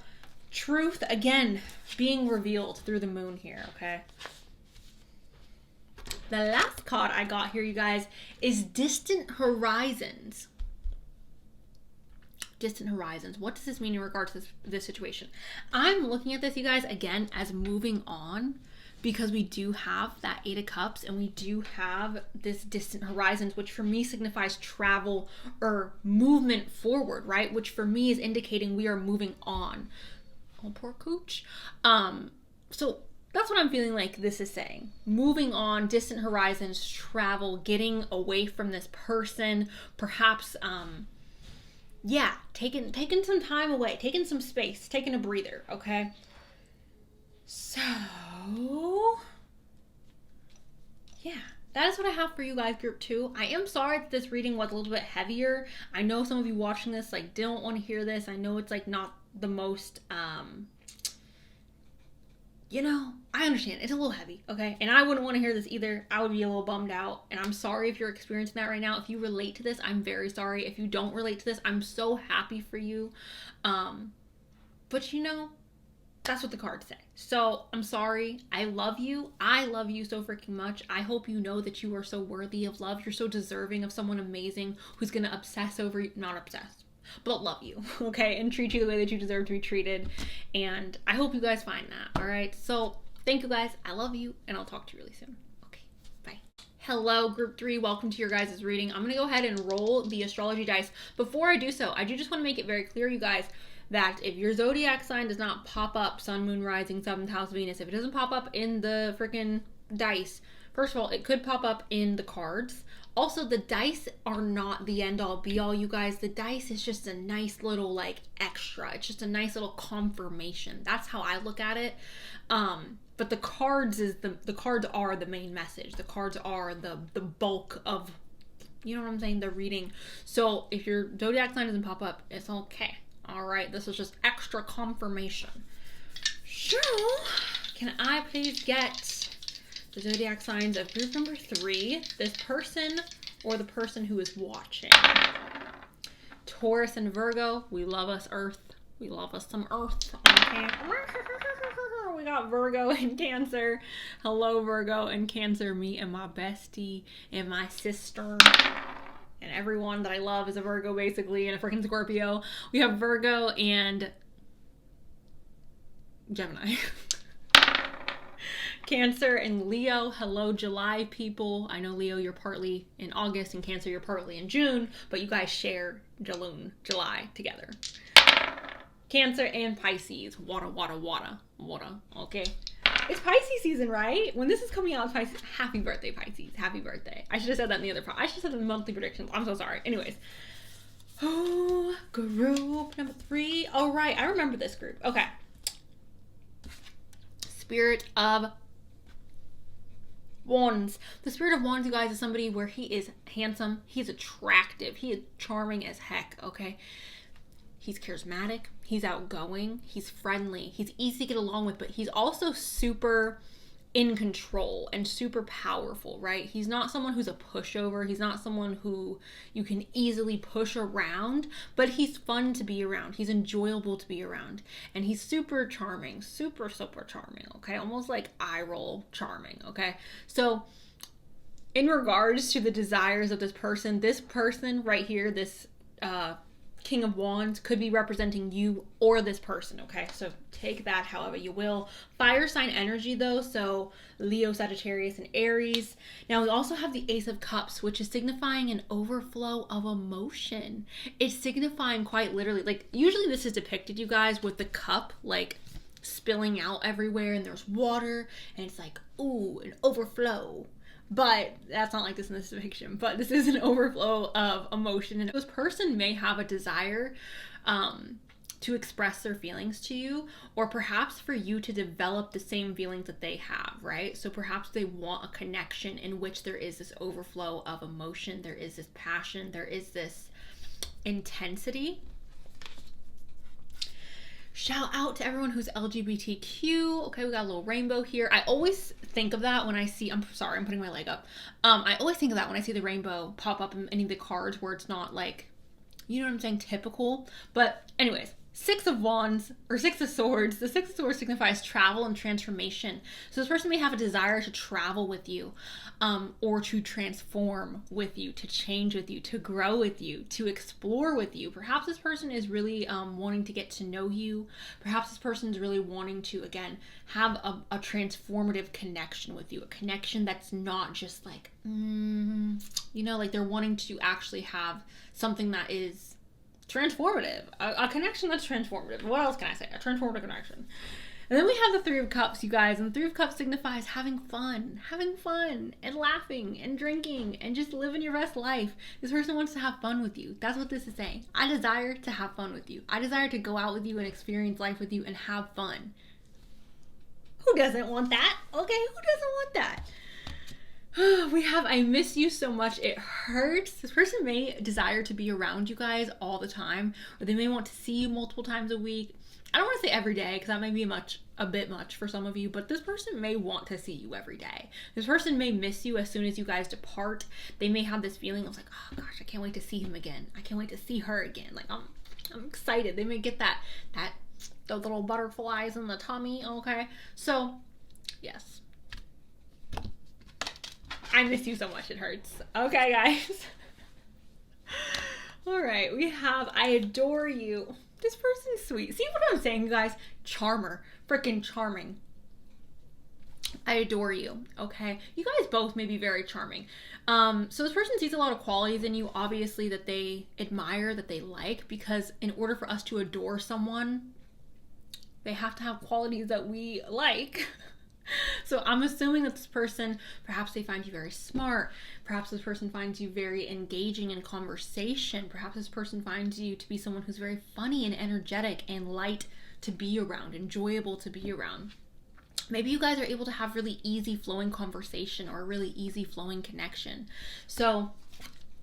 Truth, again, being revealed through the moon here, okay? The last card I got here, you guys, is Distant Horizons. Distant horizons. What does this mean in regards to this situation? I'm looking at this, you guys, again, as moving on, because we do have that Eight of Cups and we do have this distant horizons, which for me signifies travel or movement forward, right? Which for me is indicating we are moving on. Oh, poor Cooch. So that's what I'm feeling like this is saying. Moving on, distant horizons, travel, getting away from this person, perhaps, yeah, taking some time away, taking some space, taking a breather, okay? So, yeah, that is what I have for you guys, group 2. I am sorry that this reading was a little bit heavier. I know some of you watching this, like, don't want to hear this. I know it's, like, not the most, you know, I understand. It's a little heavy, okay? And I wouldn't want to hear this either. I would be a little bummed out. And I'm sorry if you're experiencing that right now. If you relate to this, I'm very sorry. If you don't relate to this, I'm so happy for you. But you know, that's what the cards say. So I'm sorry. I love you. I love you so freaking much. I hope you know that you are so worthy of love. You're so deserving of someone amazing who's going to obsess over you. Not obsess, but love you, okay? And treat you the way that you deserve to be treated. And I hope you guys find that, all right? So thank you guys. I love you, and I'll talk to you really soon. Okay, bye. Hello, group 3. Welcome to your guys' reading. I'm going to go ahead and roll the astrology dice. Before I do so, I do just want to make it very clear, you guys, that if your zodiac sign does not pop up, sun, moon, rising, 7th house, Venus, if it doesn't pop up in the freaking dice, first of all, it could pop up in the cards. Also, the dice are not the end-all, be-all, you guys. The dice is just a nice little, like, extra. It's just a nice little confirmation. That's how I look at it. But the cards are the main message. The cards are the bulk of, you know what I'm saying, the reading. So if your zodiac sign doesn't pop up, it's okay. All right, this is just extra confirmation. So, can I please get the zodiac signs of group number 3, this person or the person who is watching? Taurus and Virgo, we love us Earth. We love us some Earth. Okay. We got Virgo and Cancer. Hello, Virgo and Cancer. Me and my bestie and my sister. And everyone that I love is a Virgo, basically, and a freaking Scorpio. We have Virgo and Gemini. Cancer and Leo. Hello, July people. I know, Leo, you're partly in August, and Cancer, you're partly in June, but you guys share July together. Cancer and Pisces. Water, okay? It's Pisces season, right? When this is coming out, it's Pisces. Happy birthday, Pisces. Happy birthday. I should have said that in the other part. I should have said the monthly predictions. I'm so sorry. Anyways. Oh, group number 3. Oh, right. I remember this group. Okay. Spirit of Wands. The Spirit of Wands, you guys, is somebody where he is handsome. He's attractive. He is charming as heck, okay? He's charismatic, he's outgoing, he's friendly, he's easy to get along with, but he's also super in control and super powerful, right? He's not someone who's a pushover. He's not someone who you can easily push around, but he's fun to be around. He's enjoyable to be around. And he's super charming, super charming, okay? Almost like eye roll charming, okay? So in regards to the desires of this person right here, this King of Wands, could be representing you or this person, okay? So take that however you will. Fire sign energy, though, so Leo, Sagittarius, and Aries. Now, we also have the Ace of Cups, which is signifying an overflow of emotion. It's signifying quite literally, like, usually this is depicted, you guys, with the cup, like, spilling out everywhere, and there's water, and it's like, ooh, an overflow. But that's not like this in this depiction. But this is an overflow of emotion. And this person may have a desire to express their feelings to you, or perhaps for you to develop the same feelings that they have, right? So perhaps they want a connection in which there is this overflow of emotion. There is this passion. There is this intensity. Shout out to everyone who's LGBTQ. Okay, we got a little rainbow here. I always think of that when I see, I'm sorry, I'm putting my leg up. I always think of that when I see the rainbow pop up in any of the cards where it's not like, you know what I'm saying, typical. But anyways, Six of Wands, or Six of Swords. The Six of Swords signifies travel and transformation. So this person may have a desire to travel with you, or to transform with you, to change with you, to grow with you, to explore with you. Perhaps this person is really wanting to get to know you. Perhaps this person is really wanting to, again, have a transformative connection with you. A connection that's not just like, like they're wanting to actually have something that is transformative, a connection that's transformative. What else can I say? A transformative connection. And then we have the Three of Cups, you guys, and the Three of Cups signifies having fun and laughing and drinking and just living your best life. This person wants to have fun with you. That's what this is saying. I desire to have fun with you. I desire to go out with you and experience life with you and have fun. Who doesn't want that? Okay, who doesn't want that? We have I miss you so much it hurts. This person may desire to be around you guys all the time, or they may want to see you multiple times a week. I don't want to say every day because that may be a bit much for some of you, but this person may want to see you every day. This person may miss you as soon as you guys depart. They may have this feeling of like, oh gosh, I can't wait to see him again. I can't wait to see her again. Like I'm excited. They may get the little butterflies in the tummy. Okay, so yes. I miss you so much, it hurts. Okay, guys. All right, we have I adore you. This person's sweet. See what I'm saying, guys? Charmer. Freaking charming. I adore you, okay? You guys both may be very charming. So this person sees a lot of qualities in you, obviously, that they admire, that they like, because in order for us to adore someone, they have to have qualities that we like. So I'm assuming that this person, perhaps they find you very smart. Perhaps this person finds you very engaging in conversation. Perhaps this person finds you to be someone who's very funny and energetic and light to be around, enjoyable to be around. Maybe you guys are able to have really easy flowing conversation or a really easy flowing connection. So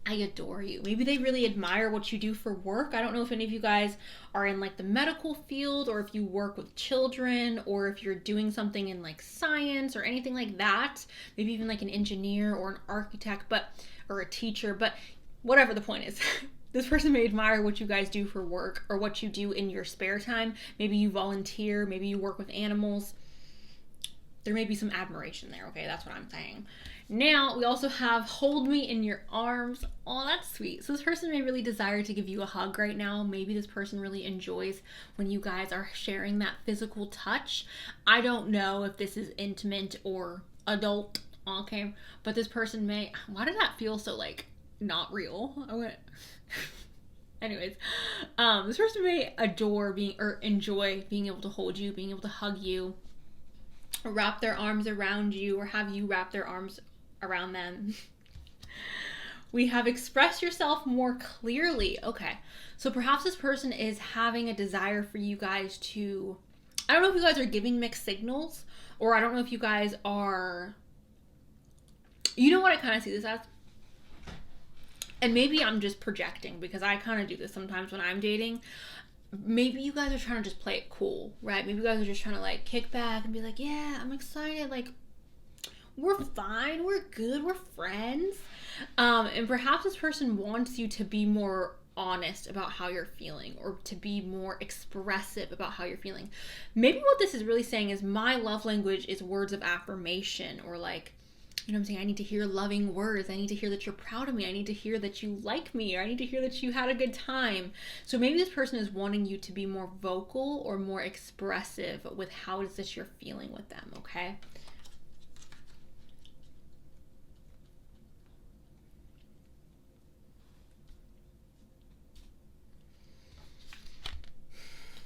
I adore you. Maybe they really admire what you do for work. I don't know if any of you guys are in like the medical field, or if you work with children, or if you're doing something in like science or anything like that. Maybe even like an engineer or an architect, or a teacher, but whatever the point is. This person may admire what you guys do for work or what you do in your spare time. Maybe you volunteer, maybe you work with animals. There may be some admiration there, okay? That's what I'm saying. Now, we also have hold me in your arms. Oh, that's sweet. So this person may really desire to give you a hug right now. Maybe this person really enjoys when you guys are sharing that physical touch. I don't know if this is intimate or adult, okay? But this person may... Why did that feel so, like, not real? Anyways, this person may enjoy being able to hold you, being able to hug you, or wrap their arms around you, or have you wrap their arms around them. We have express yourself more clearly. Okay, so perhaps this person is having a desire for you guys to... I don't know if you guys are giving mixed signals, or I don't know if you guys are... You know what I kind of see this as? And maybe I'm just projecting, because I kind of do this sometimes when I'm dating. Maybe you guys are trying to just play it cool, right? Maybe you guys are just trying to like kick back and be like, yeah, I'm excited. Like, we're fine. We're good. We're friends. And perhaps this person wants you to be more honest about how you're feeling, or to be more expressive about how you're feeling. Maybe what this is really saying is my love language is words of affirmation, or like, you know what I'm saying? I need to hear loving words. I need to hear that you're proud of me. I need to hear that you like me, or I need to hear that you had a good time. So maybe this person is wanting you to be more vocal or more expressive with how is this you're feeling with them, okay?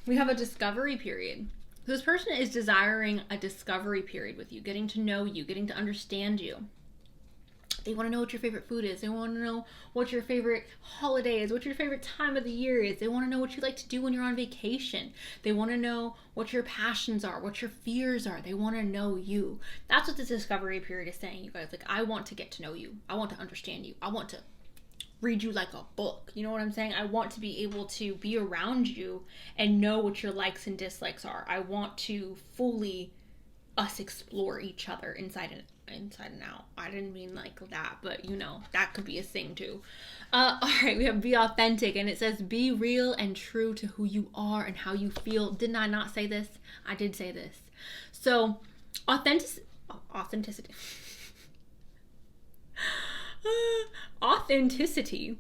We have a discovery period. This person is desiring a discovery period with you, getting to know you, getting to understand you. They want to know what your favorite food is. They want to know what your favorite holiday is, what your favorite time of the year is. They want to know what you like to do when you're on vacation. They want to know what your passions are, what your fears are. They want to know you. That's what this discovery period is saying, you guys. Like, I want to get to know you. I want to understand you. I want to read you like a book. You know what I'm saying? I want to be able to be around you and know what your likes and dislikes are. I want to fully us explore each other inside and out. I didn't mean like that, but you know, that could be a thing too. All right, we have be authentic, and it says be real and true to who you are and how you feel. Didn't I not say this? I did say this. So authenticity authenticity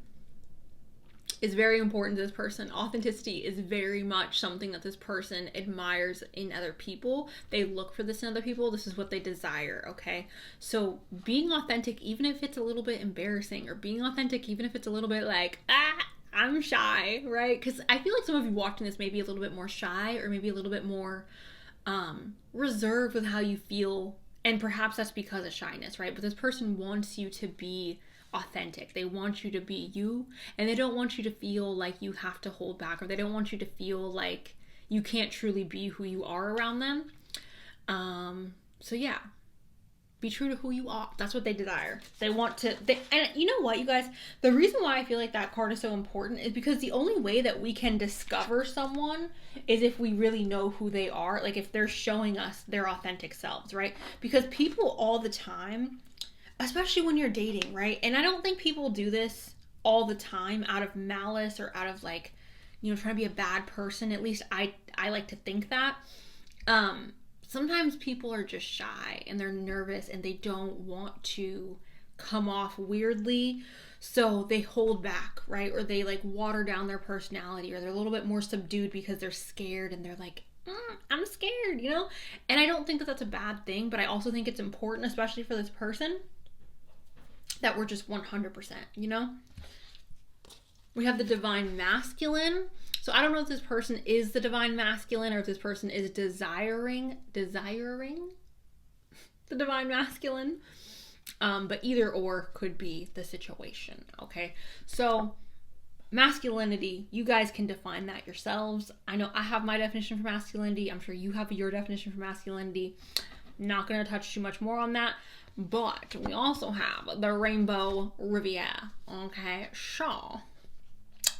is very important to this person. Authenticity is very much something that this person admires in other people. They look for this in other people. This is what they desire, okay? So being authentic, even if it's a little bit embarrassing, or being authentic, even if it's a little bit like, I'm shy, right? Because I feel like some of you watching this may be a little bit more shy, or maybe a little bit more reserved with how you feel. And perhaps that's because of shyness, right? But this person wants you to be authentic. They want you to be you, and they don't want you to feel like you have to hold back, or they don't want you to feel like you can't truly be who you are around them. So yeah, be true to who you are. That's what they desire. They want to, and you know what, you guys, the reason why I feel like that card is so important is because the only way that we can discover someone is if we really know who they are, like if they're showing us their authentic selves, right? Because people all the time, especially when you're dating, right? And I don't think people do this all the time out of malice or out of like, you know, trying to be a bad person. At least I like to think that. Sometimes people are just shy and they're nervous and they don't want to come off weirdly. So they hold back, right? Or they like water down their personality, or they're a little bit more subdued because they're scared, and they're like, I'm scared, you know? And I don't think that that's a bad thing, but I also think it's important, especially for this person, that we're just 100%, you know? We have the divine masculine. So I don't know if this person is the divine masculine, or if this person is desiring the divine masculine. But either or could be the situation, okay? So masculinity, you guys can define that yourselves. I know I have my definition for masculinity. I'm sure you have your definition for masculinity. Not going to touch too much more on that. But we also have the Rainbow Riviera, okay? So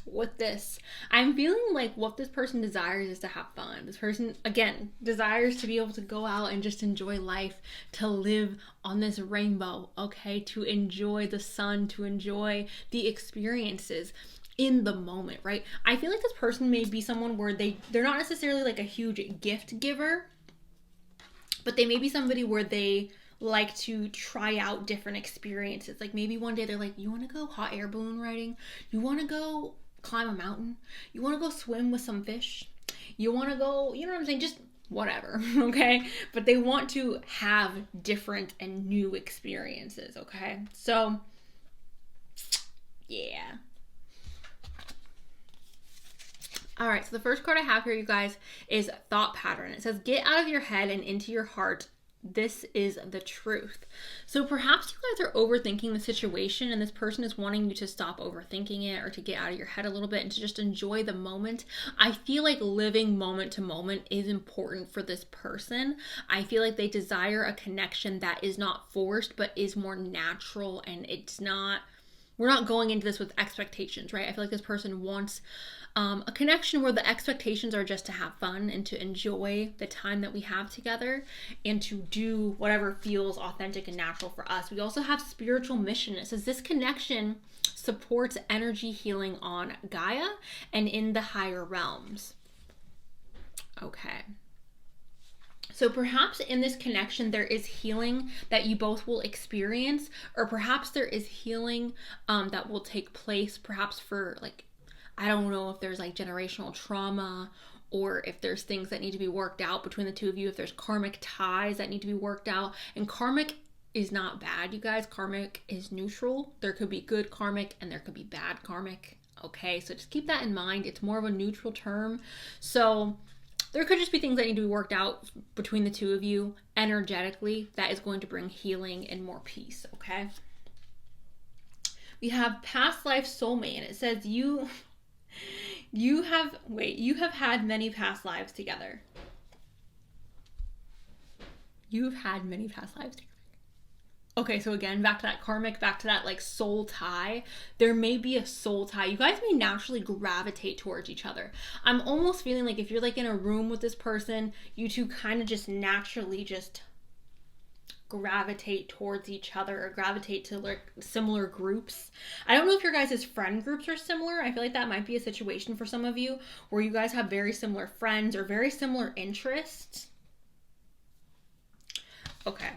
with this, I'm feeling like what this person desires is to have fun. This person, again, desires to be able to go out and just enjoy life, to live on this rainbow, okay? To enjoy the sun, to enjoy the experiences in the moment, right? I feel like this person may be someone where they're not necessarily like a huge gift giver, but they may be somebody where they like to try out different experiences. Like maybe one day they're like, you want to go hot air balloon riding? You want to go climb a mountain? You want to go swim with some fish? You want to go, you know what I'm saying? Just whatever, okay? But they want to have different and new experiences, okay? So, yeah. All right, so the first card I have here, you guys, is thought pattern. It says, get out of your head and into your heart. This is the truth. So perhaps you guys are overthinking the situation, and this person is wanting you to stop overthinking it, or to get out of your head a little bit and to just enjoy the moment. I feel like living moment to moment is important for this person. I feel like they desire a connection that is not forced, but is more natural, and we're not going into this with expectations, right? I feel like this person wants a connection where the expectations are just to have fun and to enjoy the time that we have together and to do whatever feels authentic and natural for us. We also have spiritual mission. It says this connection supports energy healing on Gaia and in the higher realms. Okay. So perhaps in this connection, there is healing that you both will experience, or perhaps there is healing that will take place, perhaps for like, I don't know if there's like generational trauma, or if there's things that need to be worked out between the two of you, if there's karmic ties that need to be worked out. And karmic is not bad, you guys. Karmic is neutral. There could be good karmic and there could be bad karmic. Okay, so just keep that in mind. It's more of a neutral term. So there could just be things that need to be worked out between the two of you energetically that is going to bring healing and more peace, okay? We have past life soulmate, and it says you have had many past lives together. You've had many past lives together. Okay, so again, back to that karmic, back to that like soul tie. There may be a soul tie. You guys may naturally gravitate towards each other. I'm almost feeling like if you're like in a room with this person, you two kind of just naturally just gravitate towards each other or gravitate to like similar groups. I don't know if your guys' friend groups are similar. I feel like that might be a situation for some of you where you guys have very similar friends or very similar interests. Okay.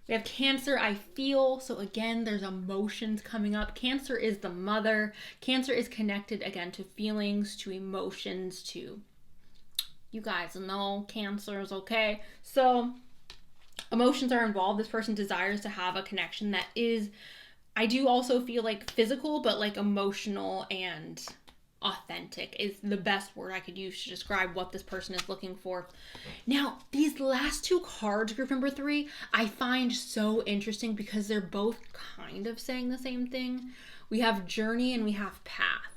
We have Cancer, I feel. So again, there's emotions coming up. Cancer is the mother. Cancer is connected again to feelings, to emotions, to, you guys know Cancers, okay? So emotions are involved. This person desires to have a connection that is, I do also feel like physical, but like emotional and authentic is the best word I could use to describe what this person is looking for. Now, these last two cards, group number 3, I find so interesting because they're both kind of saying the same thing. We have journey and we have path.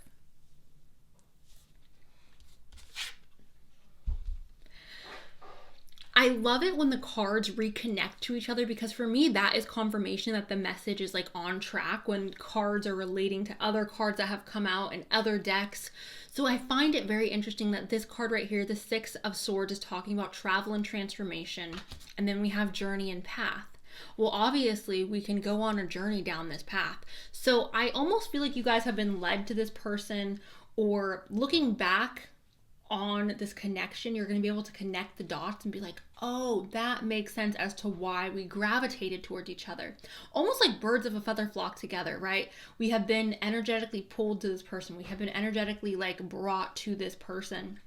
I love it when the cards reconnect to each other because for me, that is confirmation that the message is like on track when cards are relating to other cards that have come out in other decks. So I find it very interesting that this card right here, the 6 of Swords, is talking about travel and transformation. And then we have journey and path. Well, obviously, we can go on a journey down this path. So I almost feel like you guys have been led to this person, or looking back on this connection, you're going to be able to connect the dots and be like, oh, that makes sense as to why we gravitated towards each other. Almost like birds of a feather flock together, right? We have been energetically pulled to this person. We have been energetically like brought to this person.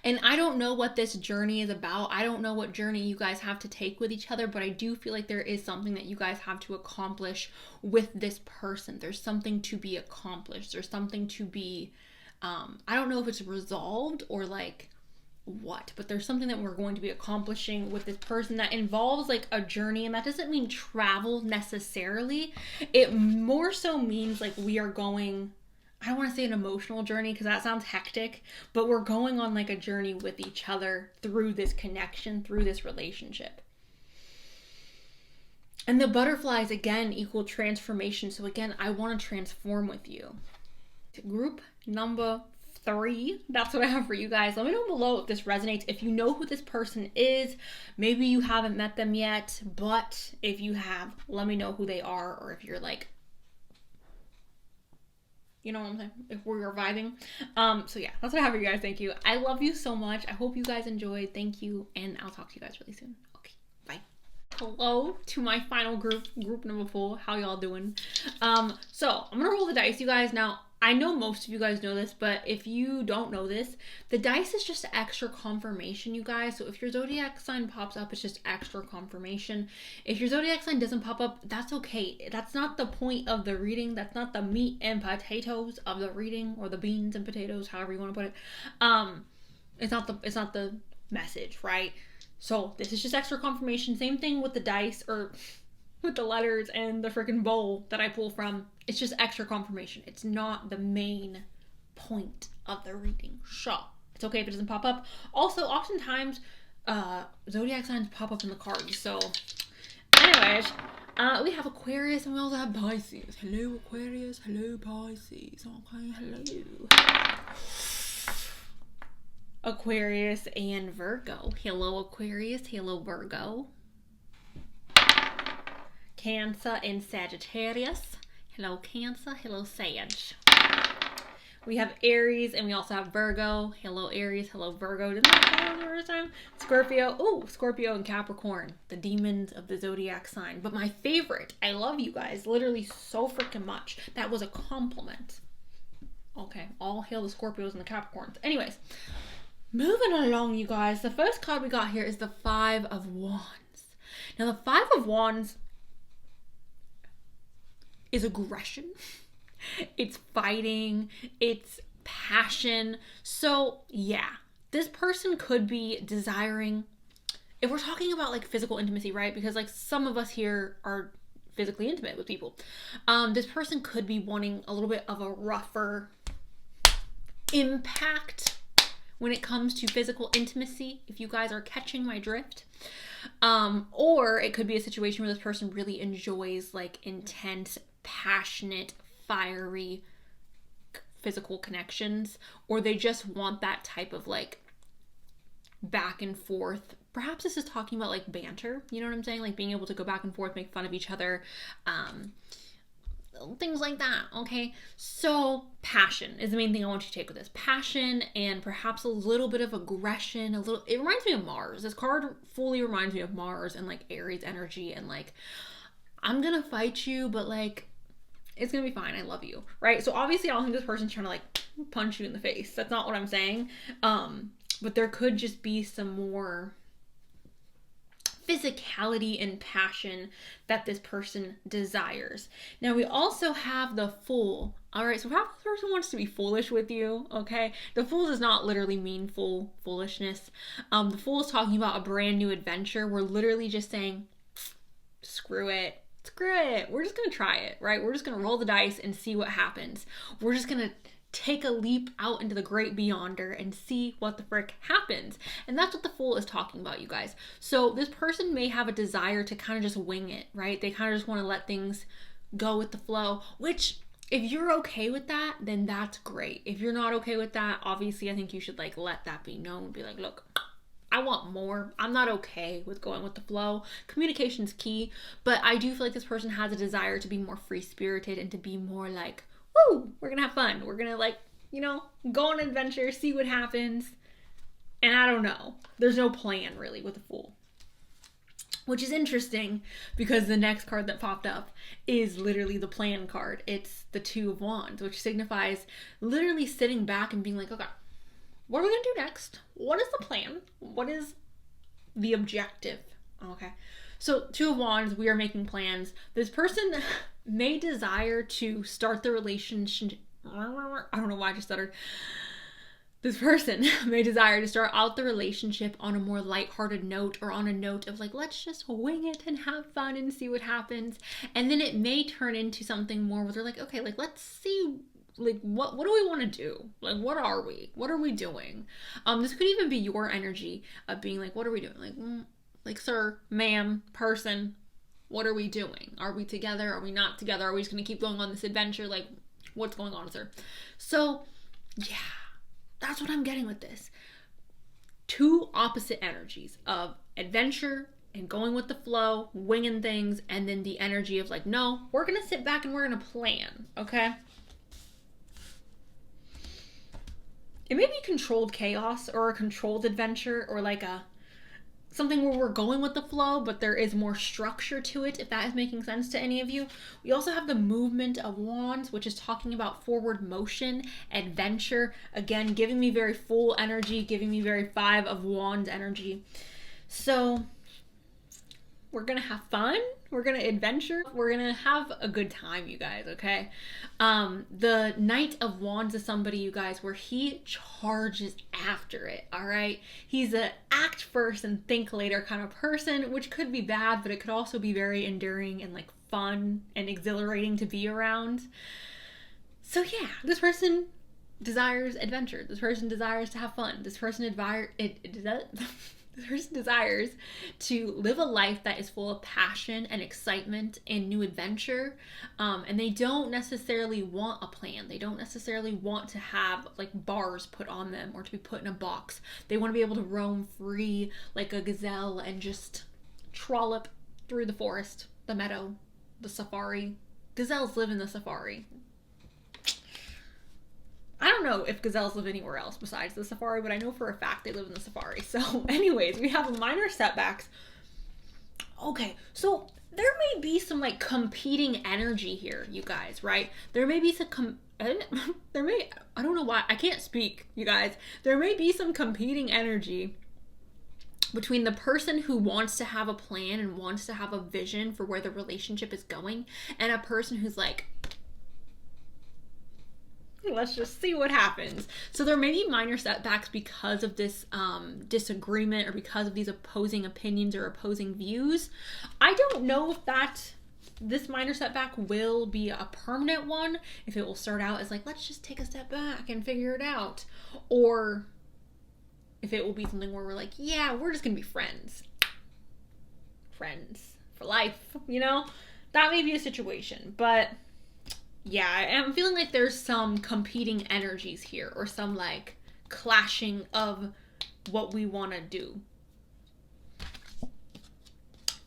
And I don't know what this journey is about. I don't know what journey you guys have to take with each other, but I do feel like there is something that you guys have to accomplish with this person. There's something to be accomplished. There's something to be I don't know if it's resolved or like what, but there's something that we're going to be accomplishing with this person that involves like a journey, and that doesn't mean travel necessarily. It more so means like we are going, I don't want to say an emotional journey because that sounds hectic, but we're going on like a journey with each other through this connection, through this relationship. And the butterflies again equal transformation. So again, I want to transform with you. Group number 3, that's what I have for you guys. Let me know below if this resonates. If you know who this person is, maybe you haven't met them yet, but if you have, let me know who they are, or if you're like, you know what I'm saying, if we're vibing. So yeah, that's what I have for you guys. Thank you. I love you so much. I hope you guys enjoyed. Thank you, and I'll talk to you guys really soon. Okay, bye. Hello to my final group number 4. How y'all doing? So I'm gonna roll the dice, you guys. Now, I know most of you guys know this, but if you don't know this, the dice is just extra confirmation, you guys. So if your zodiac sign pops up, it's just extra confirmation. If your zodiac sign doesn't pop up, that's okay. That's not the point of the reading. That's not the meat and potatoes of the reading, or the beans and potatoes, however you want to put it. It's not the message, right? So this is just extra confirmation. Same thing with the dice, or with the letters and the freaking bowl that I pull from. It's just extra confirmation. It's not the main point of the reading. So it's okay if it doesn't pop up. Also, oftentimes zodiac signs pop up in the cards. So anyways, we have Aquarius and we also have Pisces. Hello Aquarius, hello Pisces. Okay, hello. Aquarius and Virgo. Hello Aquarius, hello Virgo. Cancer and Sagittarius. Hello Cancer, hello Sag. We have Aries and we also have Virgo. Hello Aries, hello Virgo. Didn't I say that the first time? Scorpio. Oh, Scorpio and Capricorn. The demons of the zodiac sign. But my favorite, I love you guys literally so freaking much. That was a compliment. Okay, all hail the Scorpios and the Capricorns. Anyways, moving along, you guys. The first card we got here is the 5 of Wands. Now the 5 of Wands is aggression, it's fighting, it's passion. So yeah, this person could be desiring, if we're talking about like physical intimacy, right? Because like some of us here are physically intimate with people. This person could be wanting a little bit of a rougher impact when it comes to physical intimacy, if you guys are catching my drift. Or it could be a situation where this person really enjoys like intense, passionate, fiery physical connections, or they just want that type of like back and forth. Perhaps this is talking about like banter, you know what I'm saying? Like being able to go back and forth, make fun of each other, things like that, okay? So passion is the main thing I want you to take with this. Passion and perhaps a little bit of aggression, it reminds me of Mars. This card fully reminds me of Mars and like Aries energy and like, I'm gonna fight you, but like, it's gonna be fine. I love you, right? So obviously I don't think this person's trying to like punch you in the face. That's not what I'm saying. But there could just be some more physicality and passion that this person desires. Now we also have the Fool. All right, so perhaps this person wants to be foolish with you, okay? The Fool does not literally mean foolishness. The Fool is talking about a brand new adventure. We're literally just saying, screw it. We're just gonna try it, right? We're just gonna roll the dice and see what happens. We're just gonna take a leap out into the great beyonder and see what the frick happens. And that's what the Fool is talking about, you guys. So this person may have a desire to kind of just wing it, right? They kind of just want to let things go with the flow, which if you're okay with that, then that's great. If you're not okay with that, obviously I think you should like let that be known. Be like, look, I want more. I'm not okay with going with the flow. Communication's key, but I do feel like this person has a desire to be more free-spirited and to be more like, woo, we're gonna have fun. We're gonna like, you know, go on an adventure, see what happens. And I don't know. There's no plan really with the Fool. Which is interesting because the next card that popped up is literally the plan card. It's the Two of Wands, which signifies literally sitting back and being like, okay, what are we gonna do next? What is the plan? What is the objective? Okay. So Two of Wands, we are making plans. This person may desire to start the relationship. I don't know why I just stuttered. This person may desire to start out the relationship on a more lighthearted note, or on a note of like, let's just wing it and have fun and see what happens. And then it may turn into something more where they're like, okay, like let's see, like what do we want to do? Like what are we doing? This could even be your energy of being like, what are we doing? Like sir, ma'am, person, what are we doing? Are we together? Are we not together? Are we just gonna keep going on this adventure? Like, what's going on, sir? So yeah, that's what I'm getting with this. Two opposite energies of adventure and going with the flow, winging things, and then the energy of like, no, we're gonna sit back and we're gonna plan, okay? It may be controlled chaos or a controlled adventure, or like something where we're going with the flow, but there is more structure to it, if that is making sense to any of you. We also have the Movement of Wands, which is talking about forward motion, adventure. Again, giving me very Fool energy, giving me very Five of Wands energy. So we're gonna have fun, we're gonna adventure, we're gonna have a good time, you guys, okay? The Knight of Wands is somebody, you guys, where he charges after it, all right? He's an act first and think later kind of person, which could be bad, but it could also be very enduring and like fun and exhilarating to be around. So yeah, this person desires adventure. This person desires to have fun. This person This person desires to live a life that is full of passion and excitement and new adventure. And they don't necessarily want a plan. They don't necessarily want to have like bars put on them or to be put in a box. They want to be able to roam free like a gazelle and just trollop through the forest, the meadow, the safari. Gazelles live in the safari. I don't know if gazelles live anywhere else besides the safari, but I know for a fact they live in the safari. So anyways, we have minor setbacks. Okay, so there may be some like competing energy here, you guys, right? There may be some I don't know why I can't speak, you guys. There may be some competing energy between the person who wants to have a plan and wants to have a vision for where the relationship is going, and a person who's like, let's just see what happens. So there may be minor setbacks because of this disagreement, or because of these opposing opinions or opposing views. I don't know if this minor setback will be a permanent one, if it will start out as like, let's just take a step back and figure it out, or if it will be something where we're like, yeah, we're just gonna be friends. friends for life, you know? That may be a situation, but yeah, I'm feeling like there's some competing energies here, or some like clashing of what we want to do.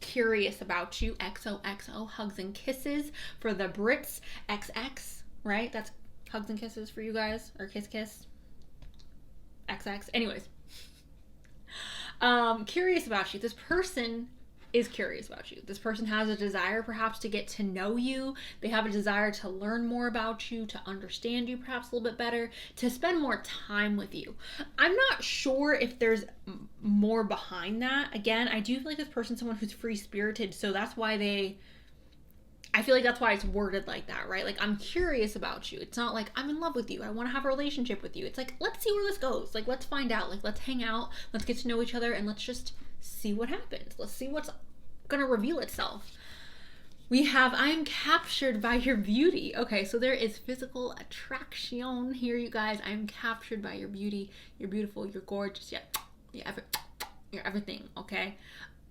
Curious about you. XOXO, hugs and kisses for the Brits. XX, right? That's hugs and kisses for you guys, or kiss kiss. XX. Anyways, curious about you. This person is curious about you. This person has a desire perhaps to get to know you. They have a desire to learn more about you, to understand you perhaps a little bit better, to spend more time with you. I'm not sure if there's more behind that. Again, I do feel like this person's someone who's free-spirited, so that's why I feel like that's why it's worded like that, right? Like, I'm curious about you. It's not like I'm in love with you. I want to have a relationship with you. It's like, let's see where this goes. Like, let's find out. Like, let's hang out. Let's get to know each other, and let's just see what happens. Let's see what's gonna reveal itself. We have, I am captured by your beauty. Okay, so there is physical attraction here, you guys. I am captured by your beauty. You're beautiful. You're gorgeous. You're everything. Okay,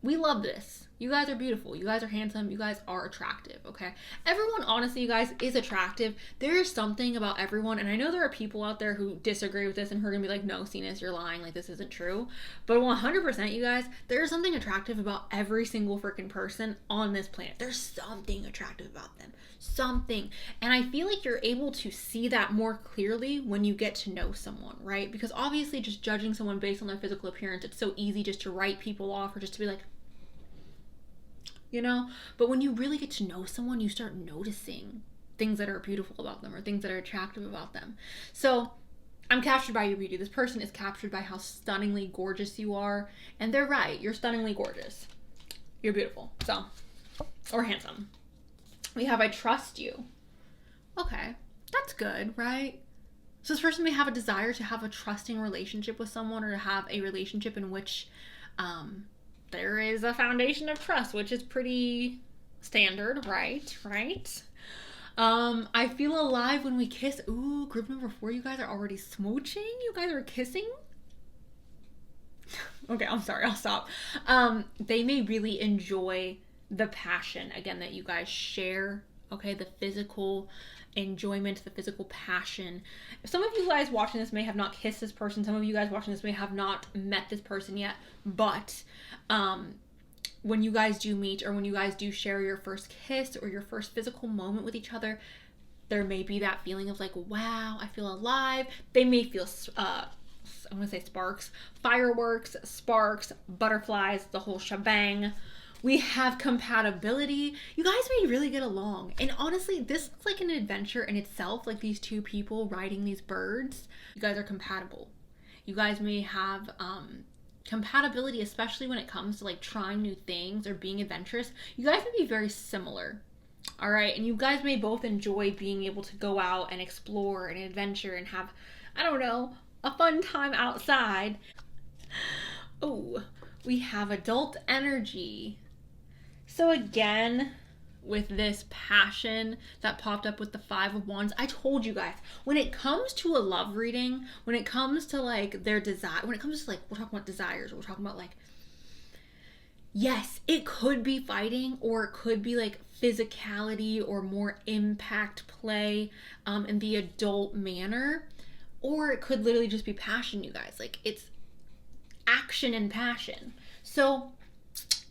we love this. You guys are beautiful. You guys are handsome. You guys are attractive, okay? Everyone, honestly, you guys, is attractive. There is something about everyone, and I know there are people out there who disagree with this and who are going to be like, no, Cenus, you're lying. Like, this isn't true. But 100%, you guys, there is something attractive about every single freaking person on this planet. There's something attractive about them. Something. And I feel like you're able to see that more clearly when you get to know someone, right? Because obviously just judging someone based on their physical appearance, it's so easy just to write people off or just to be like, you know? But when you really get to know someone, you start noticing things that are beautiful about them or things that are attractive about them. So I'm captured by your beauty. This person is captured by how stunningly gorgeous you are. And they're right. You're stunningly gorgeous. You're beautiful. So, or handsome. We have, I trust you. Okay. That's good, right? So this person may have a desire to have a trusting relationship with someone, or to have a relationship in which, there is a foundation of trust, which is pretty standard, right? I feel alive when we kiss. Ooh, group number 4, you guys are already smooching? You guys are kissing? Okay, I'm sorry, I'll stop. They may really enjoy the passion, again, that you guys share, okay? The physical enjoyment, the physical passion. Some of you guys watching this may have not kissed this person. Some of you guys watching this may have not met this person yet, but when you guys do meet, or when you guys do share your first kiss or your first physical moment with each other, there may be that feeling of like, wow, I feel alive. They may feel I'm gonna say sparks, fireworks, sparks, butterflies, the whole shebang. We have compatibility. You guys may really get along. And honestly, this looks like an adventure in itself, like these two people riding these birds. You guys are compatible. You guys may have compatibility, especially when it comes to like trying new things or being adventurous. You guys may be very similar. All right. And you guys may both enjoy being able to go out and explore and adventure and have, I don't know, a fun time outside. Oh, we have adult energy. So again, with this passion that popped up with the 5 of Wands, I told you guys, when it comes to a love reading, when it comes to like their desire, when it comes to like, we're talking about desires, or we're talking about like, yes, it could be fighting, or it could be like physicality or more impact play in the adult manner, or it could literally just be passion, you guys. Like, it's action and passion. So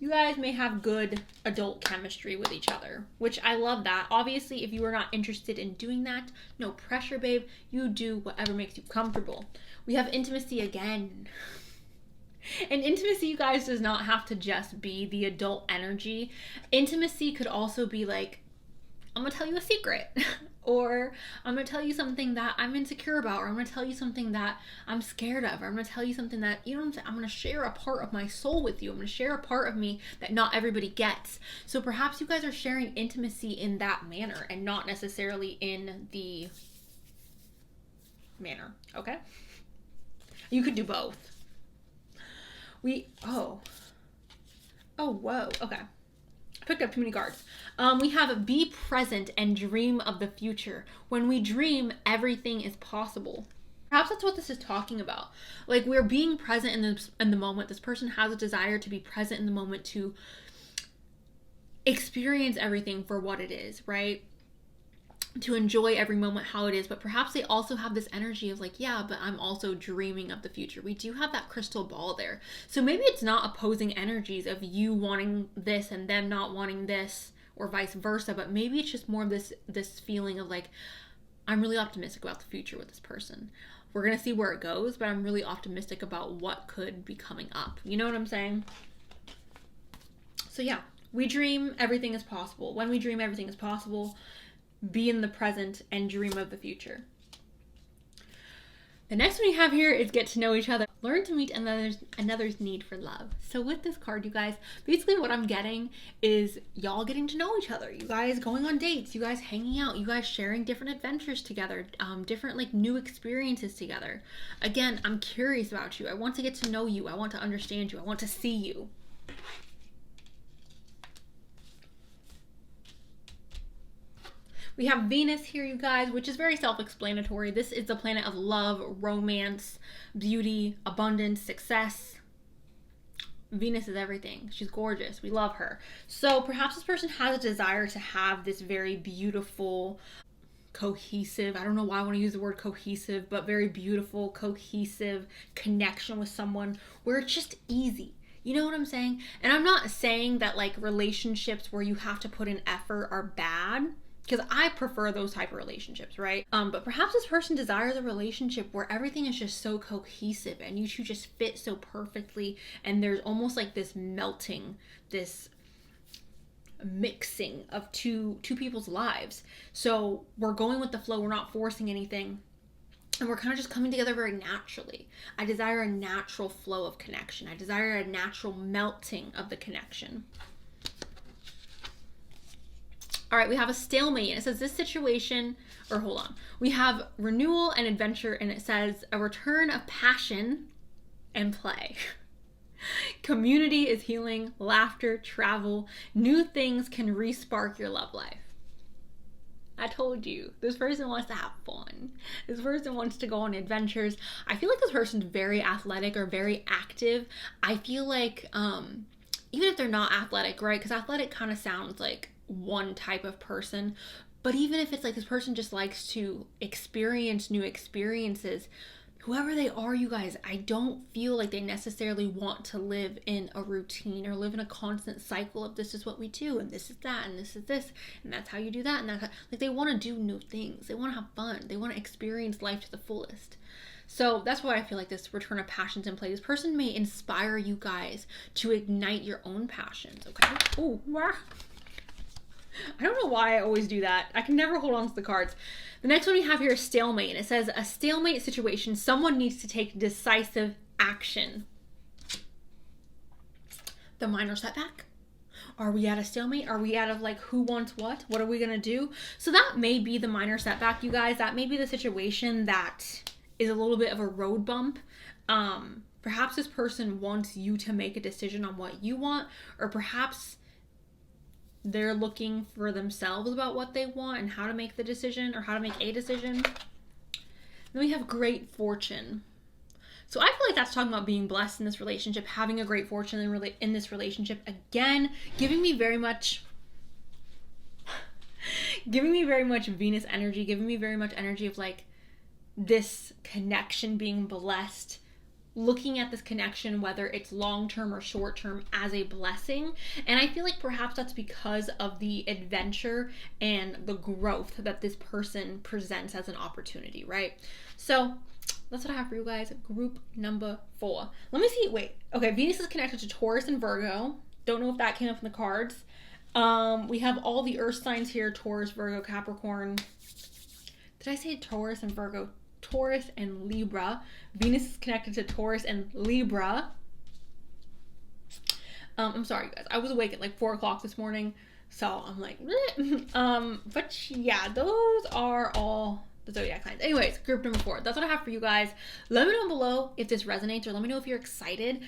you guys may have good adult chemistry with each other, which I love that. Obviously, if you are not interested in doing that, no pressure, babe. You do whatever makes you comfortable. We have intimacy again. And intimacy, you guys, does not have to just be the adult energy. Intimacy could also be like, I'm gonna tell you a secret, or I'm gonna tell you something that I'm insecure about, or I'm gonna tell you something that I'm scared of, or I'm gonna tell you something that, you know what I'm saying? I'm gonna share a part of my soul with you. I'm gonna share a part of me that not everybody gets. So perhaps you guys are sharing intimacy in that manner and not necessarily in the manner, okay? You could do both. Whoa, okay. Picked up too many cards. We have be present and dream of the future. When we dream, everything is possible. Perhaps that's what this is talking about. Like, we're being present in the moment. This person has a desire to be present in the moment, to experience everything for what it is, right? To enjoy every moment how it is, but perhaps they also have this energy of like, yeah, but I'm also dreaming of the future. We do have that crystal ball there. So maybe it's not opposing energies of you wanting this and them not wanting this, or vice versa, but maybe it's just more of this feeling of like, I'm really optimistic about the future with this person. We're gonna see where it goes, but I'm really optimistic about what could be coming up. You know what I'm saying? So yeah, we dream, everything is possible. When we dream, everything is possible. Be in the present and dream of the future. The next one we have here is get to know each other. Learn to meet another's need for love. So with this card, you guys, basically what I'm getting is y'all getting to know each other. You guys going on dates, you guys hanging out, you guys sharing different adventures together, different like new experiences together. Again, I'm curious about you. I want to get to know you. I want to understand you. I want to see you. We have Venus here, you guys, which is very self-explanatory. This is the planet of love, romance, beauty, abundance, success. Venus is everything. She's gorgeous. We love her. So perhaps this person has a desire to have this very beautiful, cohesive, I don't know why I want to use the word cohesive, but very beautiful, cohesive connection with someone where it's just easy. You know what I'm saying? And I'm not saying that like relationships where you have to put in effort are bad, because I prefer those type of relationships, right? But perhaps this person desires a relationship where everything is just so cohesive and you two just fit so perfectly, and there's almost like this melting, this mixing of two people's lives. So we're going with the flow, we're not forcing anything, and we're kind of just coming together very naturally. I desire a natural flow of connection. I desire a natural melting of the connection. All right, we have a stalemate, and it says this situation, or hold on. We have renewal and adventure, and it says a return of passion and play. Community is healing, laughter, travel, new things can re-spark your love life. I told you, this person wants to have fun. This person wants to go on adventures. I feel like this person's very athletic or very active. I feel like, even if they're not athletic, right? Because athletic kind of sounds like one type of person, but even if it's like this person just likes to experience new experiences, whoever they are, you guys, I don't feel like they necessarily want to live in a routine or live in a constant cycle of this is what we do and this is that and this is this and that's how you do that and that's how, like they want to do new things, they want to have fun, they want to experience life to the fullest. So that's why I feel like this return of passions in play. This person may inspire you guys to ignite your own passions, okay? Oh, I don't know why I always do that. I can never hold on to the cards. The next one we have here is stalemate. And it says a stalemate situation. Someone needs to take decisive action. The minor setback. Are we at a stalemate? Are we out of like who wants what? What are we going to do? So that may be the minor setback, you guys. That may be the situation that is a little bit of a road bump. Perhaps this person wants you to make a decision on what you want, or perhaps they're looking for themselves about what they want and how to make the decision or how to make a decision. Then we have great fortune. So I feel like that's talking about being blessed in this relationship, having a great fortune in this relationship. Again, giving me very much Venus energy, giving me very much energy of like this connection being blessed, looking at this connection, whether it's long-term or short-term, as a blessing. And I feel like perhaps that's because of the adventure and the growth that this person presents as an opportunity, right? So that's what I have for you guys. Group number 4. Let me see. Wait. Okay, Venus is connected to Taurus and Virgo. Don't know if that came up in the cards. We have all the earth signs here: Taurus, Virgo, Capricorn. Did I say Taurus and Virgo? Taurus and Libra. Venus is connected to Taurus and Libra. I'm sorry, you guys. I was awake at like 4 o'clock this morning, so I'm like, but yeah, those are all the zodiac signs. Anyways, group number 4. That's what I have for you guys. Let me know below if this resonates, or let me know if you're excited.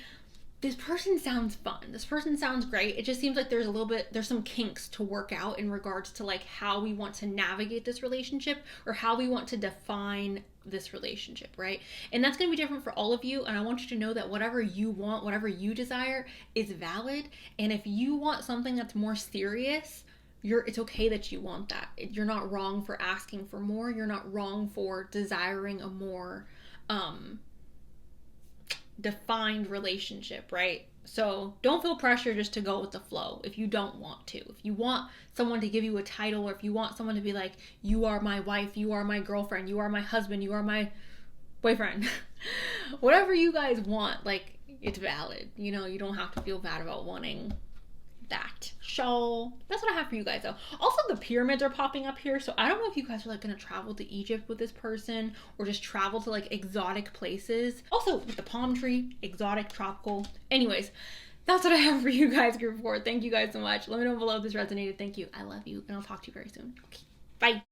this person sounds fun. This person sounds great. It just seems like there's some kinks to work out in regards to like how we want to navigate this relationship or how we want to define this relationship, right? And that's going to be different for all of you. And I want you to know that whatever you want, whatever you desire is valid. And if you want something that's more serious, it's okay that you want that. You're not wrong for asking for more. You're not wrong for desiring a more defined relationship, right? So don't feel pressure just to go with the flow if you don't want to. If you want someone to give you a title, or if you want someone to be like, you are my wife, you are my girlfriend, you are my husband, you are my boyfriend, whatever you guys want, like, it's valid. You know, you don't have to feel bad about wanting that. So that's what I have for you guys though. Also, the pyramids are popping up here, so I don't know if you guys are like gonna travel to Egypt with this person or just travel to like exotic places. Also with the palm tree, exotic, tropical. Anyways, that's what I have for you guys, group 4. Thank you guys so much. Let me know below if this resonated. Thank you. I love you, and I'll talk to you very soon. Okay, bye.